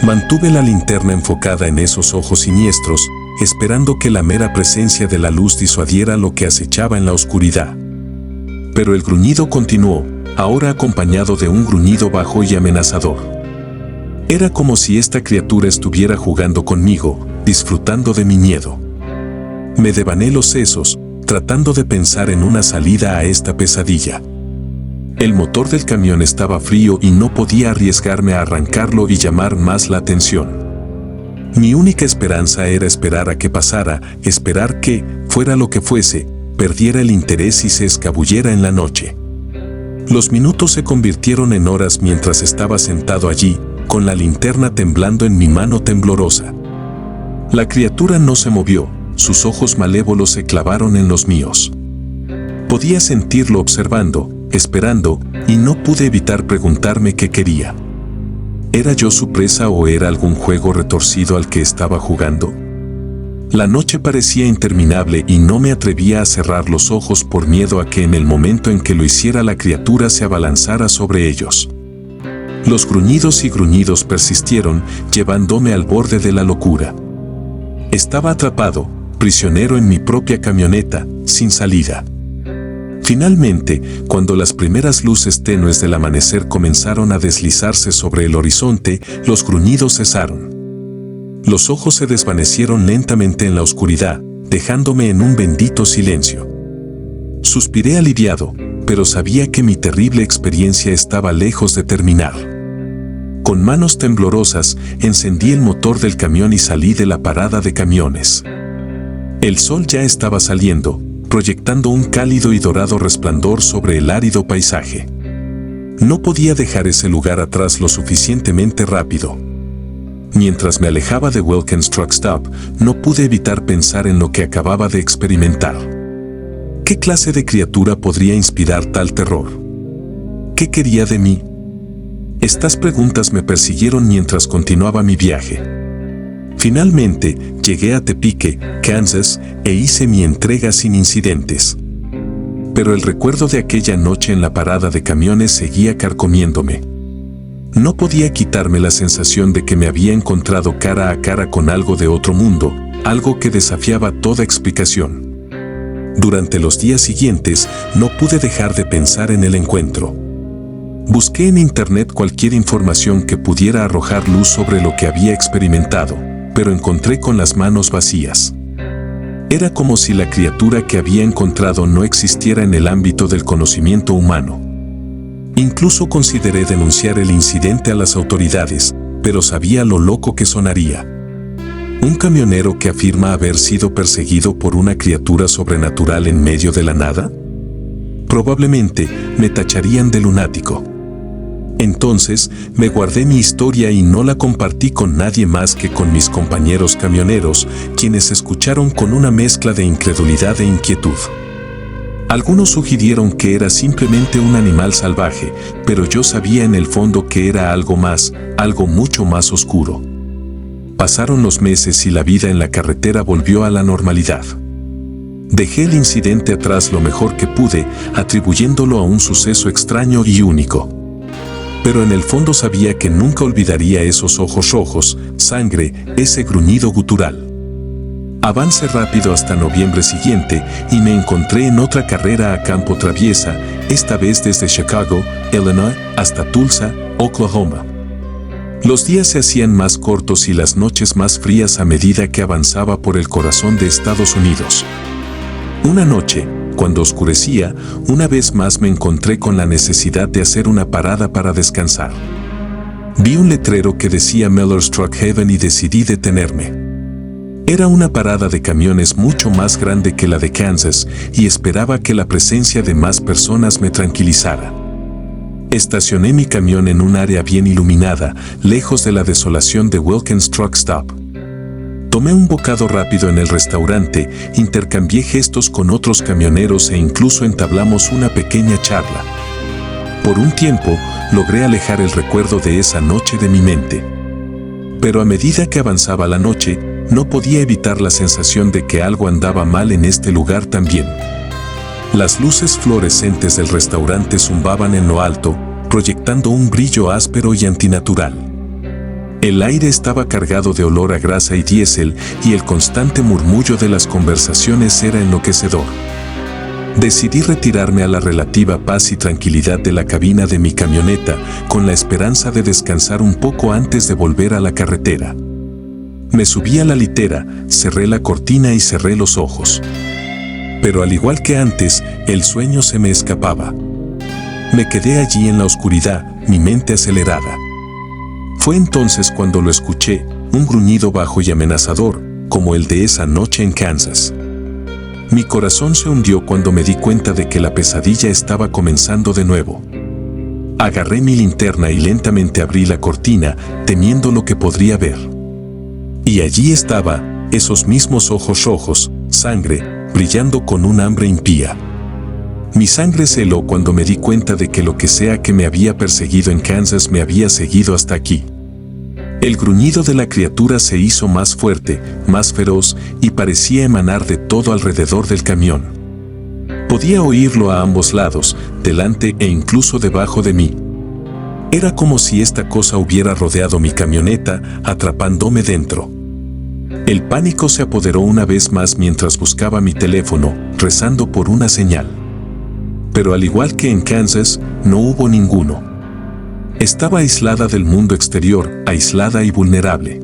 Mantuve la linterna enfocada en esos ojos siniestros, esperando que la mera presencia de la luz disuadiera lo que acechaba en la oscuridad. Pero el gruñido continuó, ahora acompañado de un gruñido bajo y amenazador. Era como si esta criatura estuviera jugando conmigo, disfrutando de mi miedo. Me devané los sesos, tratando de pensar en una salida a esta pesadilla. El motor del camión estaba frío y no podía arriesgarme a arrancarlo y llamar más la atención. Mi única esperanza era esperar a que pasara, esperar que, fuera lo que fuese, perdiera el interés y se escabullera en la noche. Los minutos se convirtieron en horas mientras estaba sentado allí, con la linterna temblando en mi mano temblorosa. La criatura no se movió, sus ojos malévolos se clavaron en los míos. Podía sentirlo observando, esperando, y no pude evitar preguntarme qué quería. ¿Era yo su presa o era algún juego retorcido al que estaba jugando? La noche parecía interminable y no me atrevía a cerrar los ojos por miedo a que en el momento en que lo hiciera la criatura se abalanzara sobre ellos. Los gruñidos y gruñidos persistieron, llevándome al borde de la locura. Estaba atrapado, prisionero en mi propia camioneta, sin salida. Finalmente, cuando las primeras luces tenues del amanecer comenzaron a deslizarse sobre el horizonte, los gruñidos cesaron. Los ojos se desvanecieron lentamente en la oscuridad, dejándome en un bendito silencio. Suspiré aliviado, pero sabía que mi terrible experiencia estaba lejos de terminar. Con manos temblorosas, encendí el motor del camión y salí de la parada de camiones. El sol ya estaba saliendo, proyectando un cálido y dorado resplandor sobre el árido paisaje. No podía dejar ese lugar atrás lo suficientemente rápido. Mientras me alejaba de Wilkins Truck Stop, no pude evitar pensar en lo que acababa de experimentar. ¿Qué clase de criatura podría inspirar tal terror? ¿Qué quería de mí? Estas preguntas me persiguieron mientras continuaba mi viaje. Finalmente, llegué a Tepique, Kansas, e hice mi entrega sin incidentes. Pero el recuerdo de aquella noche en la parada de camiones seguía carcomiéndome. No podía quitarme la sensación de que me había encontrado cara a cara con algo de otro mundo, algo que desafiaba toda explicación. Durante los días siguientes, no pude dejar de pensar en el encuentro. Busqué en internet cualquier información que pudiera arrojar luz sobre lo que había experimentado, pero encontré con las manos vacías. Era como si la criatura que había encontrado no existiera en el ámbito del conocimiento humano. Incluso consideré denunciar el incidente a las autoridades, pero sabía lo loco que sonaría. Un camionero que afirma haber sido perseguido por una criatura sobrenatural en medio de la nada. Probablemente me tacharían de lunático. Entonces me guardé mi historia y no la compartí con nadie más que con mis compañeros camioneros, quienes escucharon con una mezcla de incredulidad e inquietud. Algunos sugirieron que era simplemente un animal salvaje, pero yo sabía en el fondo que era algo más, algo mucho más oscuro. Pasaron los meses y la vida en la carretera volvió a la normalidad. Dejé el incidente atrás lo mejor que pude, atribuyéndolo a un suceso extraño y único. Pero en el fondo sabía que nunca olvidaría esos ojos rojos, sangre, ese gruñido gutural. Avancé rápido hasta noviembre siguiente y me encontré en otra carrera a campo traviesa, esta vez desde Chicago, Illinois, hasta Tulsa, Oklahoma. Los días se hacían más cortos y las noches más frías a medida que avanzaba por el corazón de Estados Unidos. Una noche, cuando oscurecía, una vez más me encontré con la necesidad de hacer una parada para descansar. Vi un letrero que decía Miller's Truck Haven y decidí detenerme. Era una parada de camiones mucho más grande que la de Kansas y esperaba que la presencia de más personas me tranquilizara. Estacioné mi camión en un área bien iluminada, lejos de la desolación de Wilkins Truck Stop. Tomé un bocado rápido en el restaurante, intercambié gestos con otros camioneros e incluso entablamos una pequeña charla. Por un tiempo, logré alejar el recuerdo de esa noche de mi mente. Pero a medida que avanzaba la noche, no podía evitar la sensación de que algo andaba mal en este lugar también. Las luces fluorescentes del restaurante zumbaban en lo alto, proyectando un brillo áspero y antinatural. El aire estaba cargado de olor a grasa y diésel y el constante murmullo de las conversaciones era enloquecedor. Decidí retirarme a la relativa paz y tranquilidad de la cabina de mi camioneta con la esperanza de descansar un poco antes de volver a la carretera. Me subí a la litera, cerré la cortina y cerré los ojos. Pero al igual que antes, el sueño se me escapaba. Me quedé allí en la oscuridad, mi mente acelerada. Fue entonces cuando lo escuché, un gruñido bajo y amenazador, como el de esa noche en Kansas. Mi corazón se hundió cuando me di cuenta de que la pesadilla estaba comenzando de nuevo. Agarré mi linterna y lentamente abrí la cortina, temiendo lo que podría ver. Y allí estaba, esos mismos ojos rojos, sangre, brillando con un hambre impía. Mi sangre se heló cuando me di cuenta de que lo que sea que me había perseguido en Kansas me había seguido hasta aquí. El gruñido de la criatura se hizo más fuerte, más feroz y parecía emanar de todo alrededor del camión. Podía oírlo a ambos lados, delante e incluso debajo de mí. Era como si esta cosa hubiera rodeado mi camioneta, atrapándome dentro. El pánico se apoderó una vez más mientras buscaba mi teléfono, rezando por una señal. Pero al igual que en Kansas, no hubo ninguno. Estaba aislada del mundo exterior, aislada y vulnerable.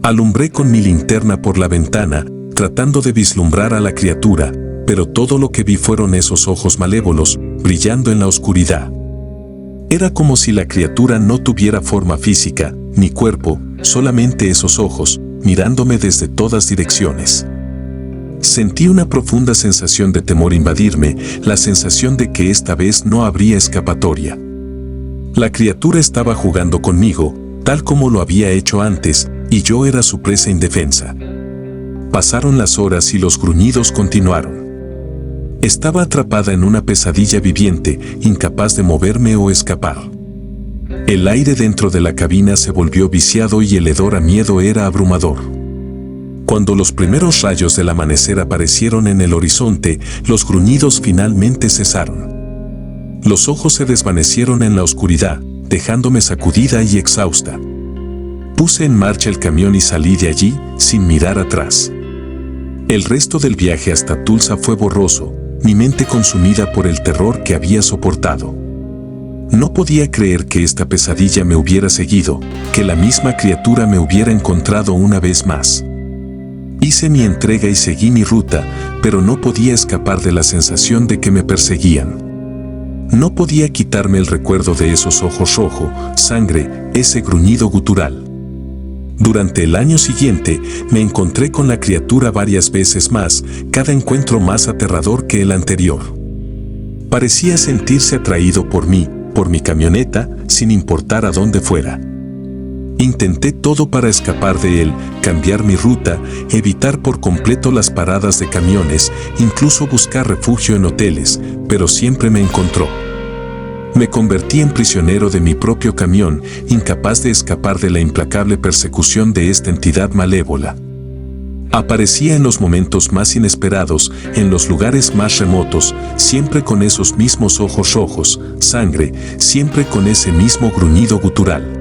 Alumbré con mi linterna por la ventana, tratando de vislumbrar a la criatura, pero todo lo que vi fueron esos ojos malévolos, brillando en la oscuridad. Era como si la criatura no tuviera forma física, ni cuerpo, solamente esos ojos, mirándome desde todas direcciones. Sentí una profunda sensación de temor invadirme, la sensación de que esta vez no habría escapatoria. La criatura estaba jugando conmigo, tal como lo había hecho antes, y yo era su presa indefensa. Pasaron las horas y los gruñidos continuaron. Estaba atrapada en una pesadilla viviente, incapaz de moverme o escapar. El aire dentro de la cabina se volvió viciado y el hedor a miedo era abrumador. Cuando los primeros rayos del amanecer aparecieron en el horizonte, los gruñidos finalmente cesaron. Los ojos se desvanecieron en la oscuridad, dejándome sacudida y exhausta. Puse en marcha el camión y salí de allí, sin mirar atrás. El resto del viaje hasta Tulsa fue borroso, mi mente consumida por el terror que había soportado. No podía creer que esta pesadilla me hubiera seguido, que la misma criatura me hubiera encontrado una vez más. Hice mi entrega y seguí mi ruta, pero no podía escapar de la sensación de que me perseguían. No podía quitarme el recuerdo de esos ojos rojo, sangre, ese gruñido gutural. Durante el año siguiente, me encontré con la criatura varias veces más, cada encuentro más aterrador que el anterior. Parecía sentirse atraído por mí, por mi camioneta, sin importar a dónde fuera. Intenté todo para escapar de él, cambiar mi ruta, evitar por completo las paradas de camiones, incluso buscar refugio en hoteles, pero siempre me encontró. Me convertí en prisionero de mi propio camión, incapaz de escapar de la implacable persecución de esta entidad malévola. Aparecía en los momentos más inesperados, en los lugares más remotos, siempre con esos mismos ojos rojos, sangre, siempre con ese mismo gruñido gutural.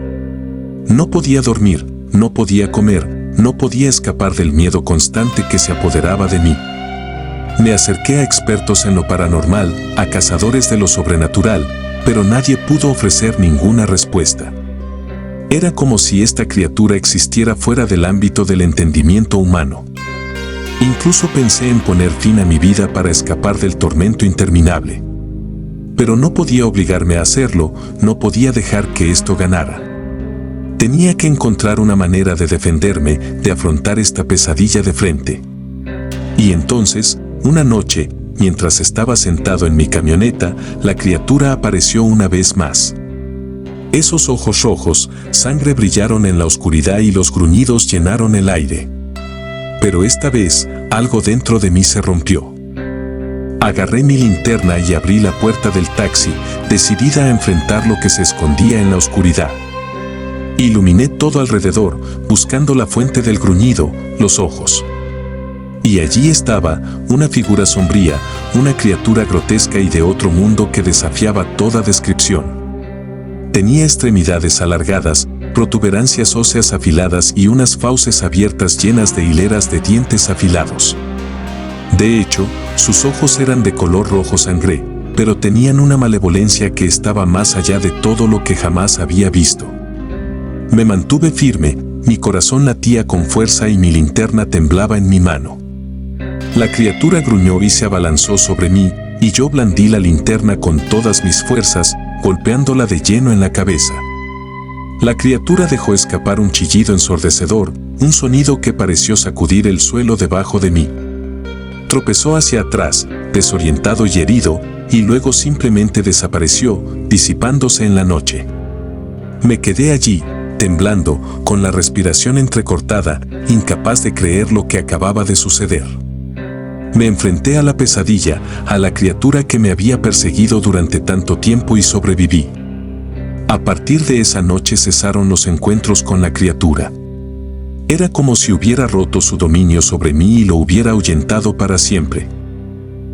No podía dormir, no podía comer, no podía escapar del miedo constante que se apoderaba de mí. Me acerqué a expertos en lo paranormal, a cazadores de lo sobrenatural, pero nadie pudo ofrecer ninguna respuesta. Era como si esta criatura existiera fuera del ámbito del entendimiento humano. Incluso pensé en poner fin a mi vida para escapar del tormento interminable. Pero no podía obligarme a hacerlo, no podía dejar que esto ganara. Tenía que encontrar una manera de defenderme, de afrontar esta pesadilla de frente. Y entonces, una noche, mientras estaba sentado en mi camioneta, la criatura apareció una vez más. Esos ojos rojos, sangre brillaron en la oscuridad y los gruñidos llenaron el aire. Pero esta vez, algo dentro de mí se rompió. Agarré mi linterna y abrí la puerta del taxi, decidida a enfrentar lo que se escondía en la oscuridad. Iluminé todo alrededor, buscando la fuente del gruñido, los ojos. Y allí estaba, una figura sombría, una criatura grotesca y de otro mundo que desafiaba toda descripción. Tenía extremidades alargadas, protuberancias óseas afiladas y unas fauces abiertas llenas de hileras de dientes afilados. De hecho, sus ojos eran de color rojo sangre, pero tenían una malevolencia que estaba más allá de todo lo que jamás había visto. Me mantuve firme, mi corazón latía con fuerza y mi linterna temblaba en mi mano. La criatura gruñó y se abalanzó sobre mí, y yo blandí la linterna con todas mis fuerzas, golpeándola de lleno en la cabeza. La criatura dejó escapar un chillido ensordecedor, un sonido que pareció sacudir el suelo debajo de mí. Tropezó hacia atrás, desorientado y herido, y luego simplemente desapareció, disipándose en la noche. Me quedé allí, temblando, con la respiración entrecortada, incapaz de creer lo que acababa de suceder. Me enfrenté a la pesadilla, a la criatura que me había perseguido durante tanto tiempo y sobreviví. A partir de esa noche cesaron los encuentros con la criatura. Era como si hubiera roto su dominio sobre mí y lo hubiera ahuyentado para siempre.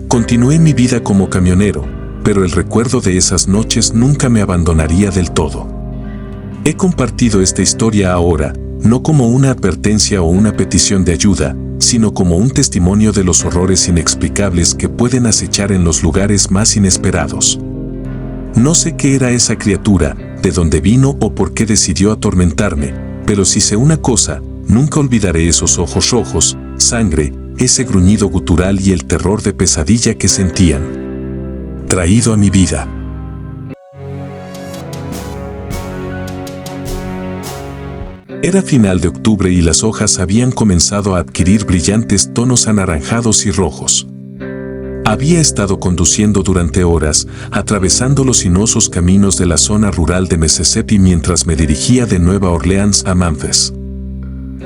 Continué mi vida como camionero, pero el recuerdo de esas noches nunca me abandonaría del todo. He compartido esta historia ahora, no como una advertencia o una petición de ayuda, sino como un testimonio de los horrores inexplicables que pueden acechar en los lugares más inesperados. No sé qué era esa criatura, de dónde vino o por qué decidió atormentarme, pero si sé una cosa, nunca olvidaré esos ojos rojos, sangre, ese gruñido gutural y el terror de pesadilla que sentían. Traído a mi vida. Era final de octubre y las hojas habían comenzado a adquirir brillantes tonos anaranjados y rojos. Había estado conduciendo durante horas, atravesando los sinuosos caminos de la zona rural de Mississippi mientras me dirigía de Nueva Orleans a Memphis.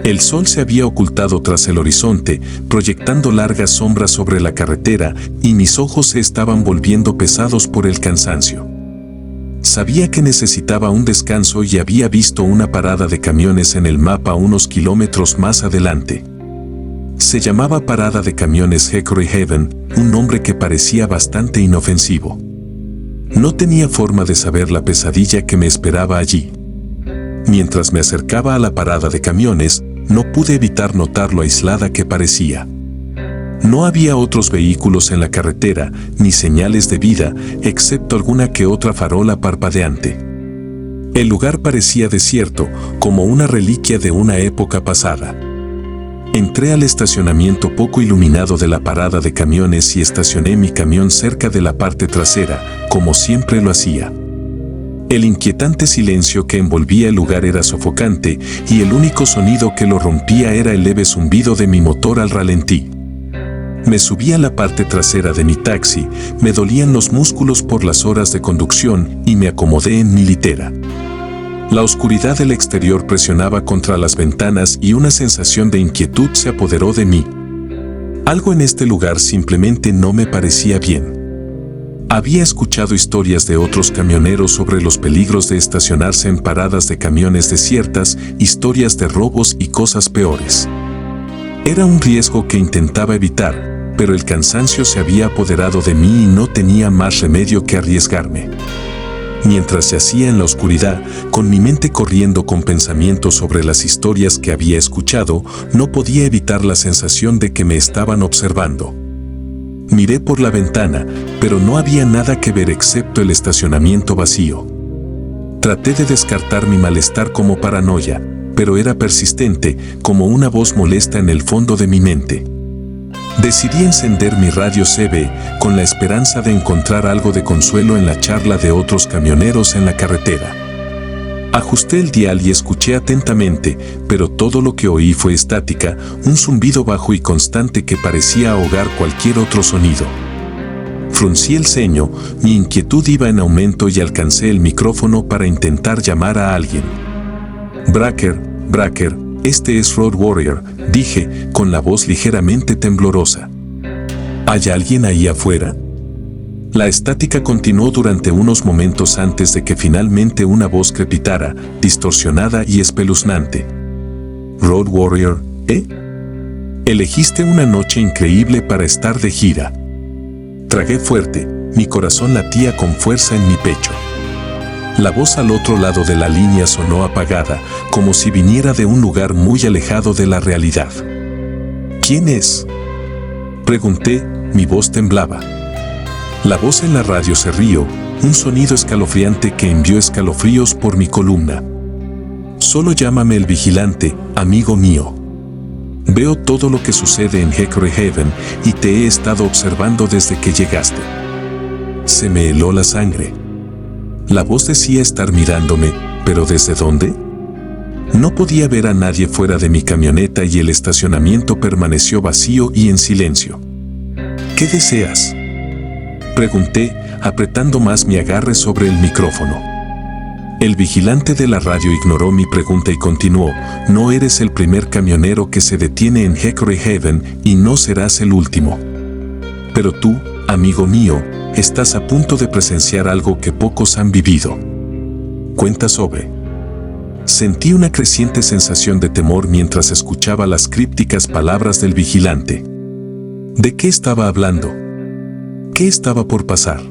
El sol se había ocultado tras el horizonte, proyectando largas sombras sobre la carretera, y mis ojos se estaban volviendo pesados por el cansancio. Sabía que necesitaba un descanso y había visto una parada de camiones en el mapa unos kilómetros más adelante. Se llamaba Parada de Camiones Hickory Haven, un nombre que parecía bastante inofensivo. No tenía forma de saber la pesadilla que me esperaba allí. Mientras me acercaba a la parada de camiones, no pude evitar notar lo aislada que parecía. No había otros vehículos en la carretera, ni señales de vida, excepto alguna que otra farola parpadeante. El lugar parecía desierto, como una reliquia de una época pasada. Entré al estacionamiento poco iluminado de la parada de camiones y estacioné mi camión cerca de la parte trasera, como siempre lo hacía. El inquietante silencio que envolvía el lugar era sofocante y el único sonido que lo rompía era el leve zumbido de mi motor al ralentí. Me subí a la parte trasera de mi taxi, me dolían los músculos por las horas de conducción y me acomodé en mi litera. La oscuridad del exterior presionaba contra las ventanas y una sensación de inquietud se apoderó de mí. Algo en este lugar simplemente no me parecía bien. Había escuchado historias de otros camioneros sobre los peligros de estacionarse en paradas de camiones desiertas, historias de robos y cosas peores. Era un riesgo que intentaba evitar, pero el cansancio se había apoderado de mí y no tenía más remedio que arriesgarme. Mientras yacía en la oscuridad, con mi mente corriendo con pensamientos sobre las historias que había escuchado, no podía evitar la sensación de que me estaban observando. Miré por la ventana, pero no había nada que ver excepto el estacionamiento vacío. Traté de descartar mi malestar como paranoia, pero era persistente, como una voz molesta en el fondo de mi mente. Decidí encender mi radio CB con la esperanza de encontrar algo de consuelo en la charla de otros camioneros en la carretera. Ajusté el dial y escuché atentamente, pero todo lo que oí fue estática, un zumbido bajo y constante que parecía ahogar cualquier otro sonido. Fruncí el ceño, mi inquietud iba en aumento y alcancé el micrófono para intentar llamar a alguien. Bracker, este es Road Warrior, dije, con la voz ligeramente temblorosa. ¿Hay alguien ahí afuera? La estática continuó durante unos momentos antes de que finalmente una voz crepitara, distorsionada y espeluznante. Road Warrior, ¿eh? Elegiste una noche increíble para estar de gira. Tragué fuerte, mi corazón latía con fuerza en mi pecho. La voz al otro lado de la línea sonó apagada, como si viniera de un lugar muy alejado de la realidad. ¿Quién es? Pregunté, mi voz temblaba. La voz en la radio se rió, un sonido escalofriante que envió escalofríos por mi columna. Solo llámame el vigilante, amigo mío. Veo todo lo que sucede en Hickory Haven y te he estado observando desde que llegaste. Se me heló la sangre. La voz decía estar mirándome, ¿pero desde dónde? No podía ver a nadie fuera de mi camioneta y el estacionamiento permaneció vacío y en silencio. ¿Qué deseas?, pregunté, apretando más mi agarre sobre el micrófono. El vigilante de la radio ignoró mi pregunta y continuó, no eres el primer camionero que se detiene en Hickory Haven y no serás el último. Pero tú, amigo mío, estás a punto de presenciar algo que pocos han vivido. Cuenta sobre. Sentí una creciente sensación de temor mientras escuchaba las crípticas palabras del vigilante. ¿De qué estaba hablando? ¿Qué estaba por pasar?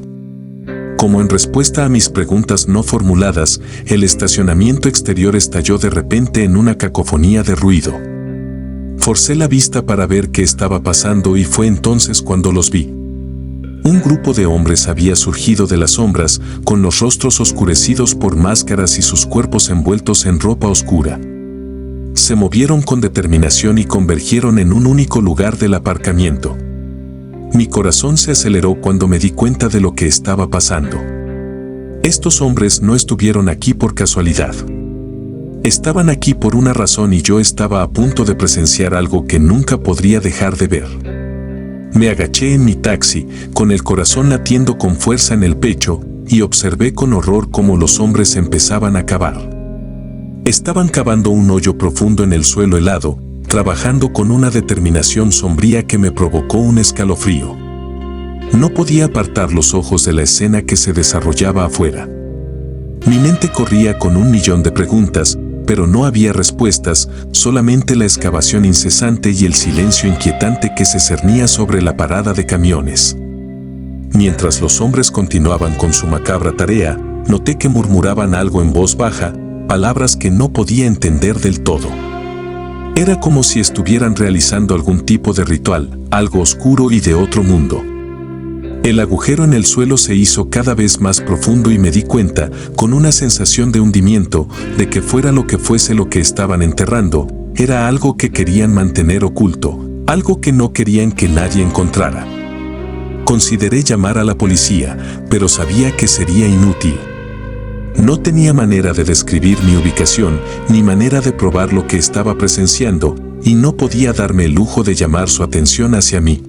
Como en respuesta a mis preguntas no formuladas, el estacionamiento exterior estalló de repente en una cacofonía de ruido. Forcé la vista para ver qué estaba pasando y fue entonces cuando los vi. Un grupo de hombres había surgido de las sombras, con los rostros oscurecidos por máscaras y sus cuerpos envueltos en ropa oscura. Se movieron con determinación y convergieron en un único lugar del aparcamiento. Mi corazón se aceleró cuando me di cuenta de lo que estaba pasando. Estos hombres no estuvieron aquí por casualidad. Estaban aquí por una razón y yo estaba a punto de presenciar algo que nunca podría dejar de ver. Me agaché en mi taxi, con el corazón latiendo con fuerza en el pecho, y observé con horror cómo los hombres empezaban a cavar. Estaban cavando un hoyo profundo en el suelo helado, trabajando con una determinación sombría que me provocó un escalofrío. No podía apartar los ojos de la escena que se desarrollaba afuera. Mi mente corría con 1.000.000 de preguntas, pero no había respuestas, solamente la excavación incesante y el silencio inquietante que se cernía sobre la parada de camiones. Mientras los hombres continuaban con su macabra tarea, noté que murmuraban algo en voz baja, palabras que no podía entender del todo. Era como si estuvieran realizando algún tipo de ritual, algo oscuro y de otro mundo. El agujero en el suelo se hizo cada vez más profundo y me di cuenta, con una sensación de hundimiento, de que fuera lo que fuese lo que estaban enterrando, era algo que querían mantener oculto, algo que no querían que nadie encontrara. Consideré llamar a la policía, pero sabía que sería inútil. No tenía manera de describir mi ubicación, ni manera de probar lo que estaba presenciando, y no podía darme el lujo de llamar su atención hacia mí.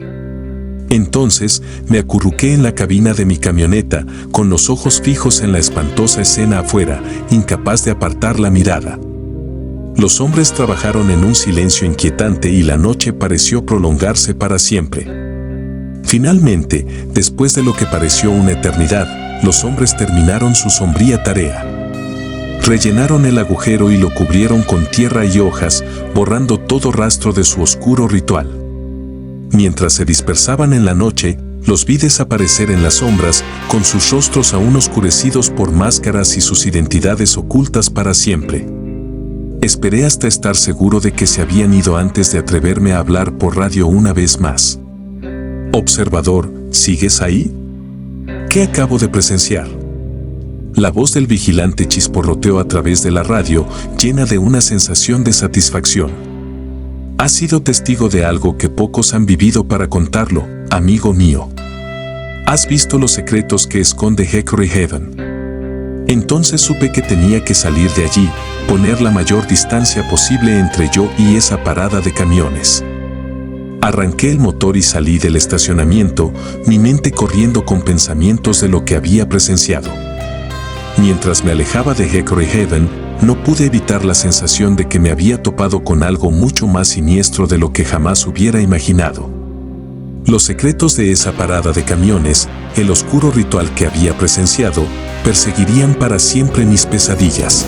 Entonces, me acurruqué en la cabina de mi camioneta, con los ojos fijos en la espantosa escena afuera, incapaz de apartar la mirada. Los hombres trabajaron en un silencio inquietante y la noche pareció prolongarse para siempre. Finalmente, después de lo que pareció una eternidad, los hombres terminaron su sombría tarea. Rellenaron el agujero y lo cubrieron con tierra y hojas, borrando todo rastro de su oscuro ritual. Mientras se dispersaban en la noche, los vi desaparecer en las sombras, con sus rostros aún oscurecidos por máscaras y sus identidades ocultas para siempre. Esperé hasta estar seguro de que se habían ido antes de atreverme a hablar por radio una vez más. Observador, ¿sigues ahí? ¿Qué acabo de presenciar? La voz del vigilante chisporroteó a través de la radio, llena de una sensación de satisfacción. Has sido testigo de algo que pocos han vivido para contarlo, amigo mío. Has visto los secretos que esconde Hickory Haven. Entonces supe que tenía que salir de allí, poner la mayor distancia posible entre yo y esa parada de camiones. Arranqué el motor y salí del estacionamiento, mi mente corriendo con pensamientos de lo que había presenciado. Mientras me alejaba de Hickory Haven, no pude evitar la sensación de que me había topado con algo mucho más siniestro de lo que jamás hubiera imaginado. Los secretos de esa parada de camiones, el oscuro ritual que había presenciado, perseguirían para siempre mis pesadillas.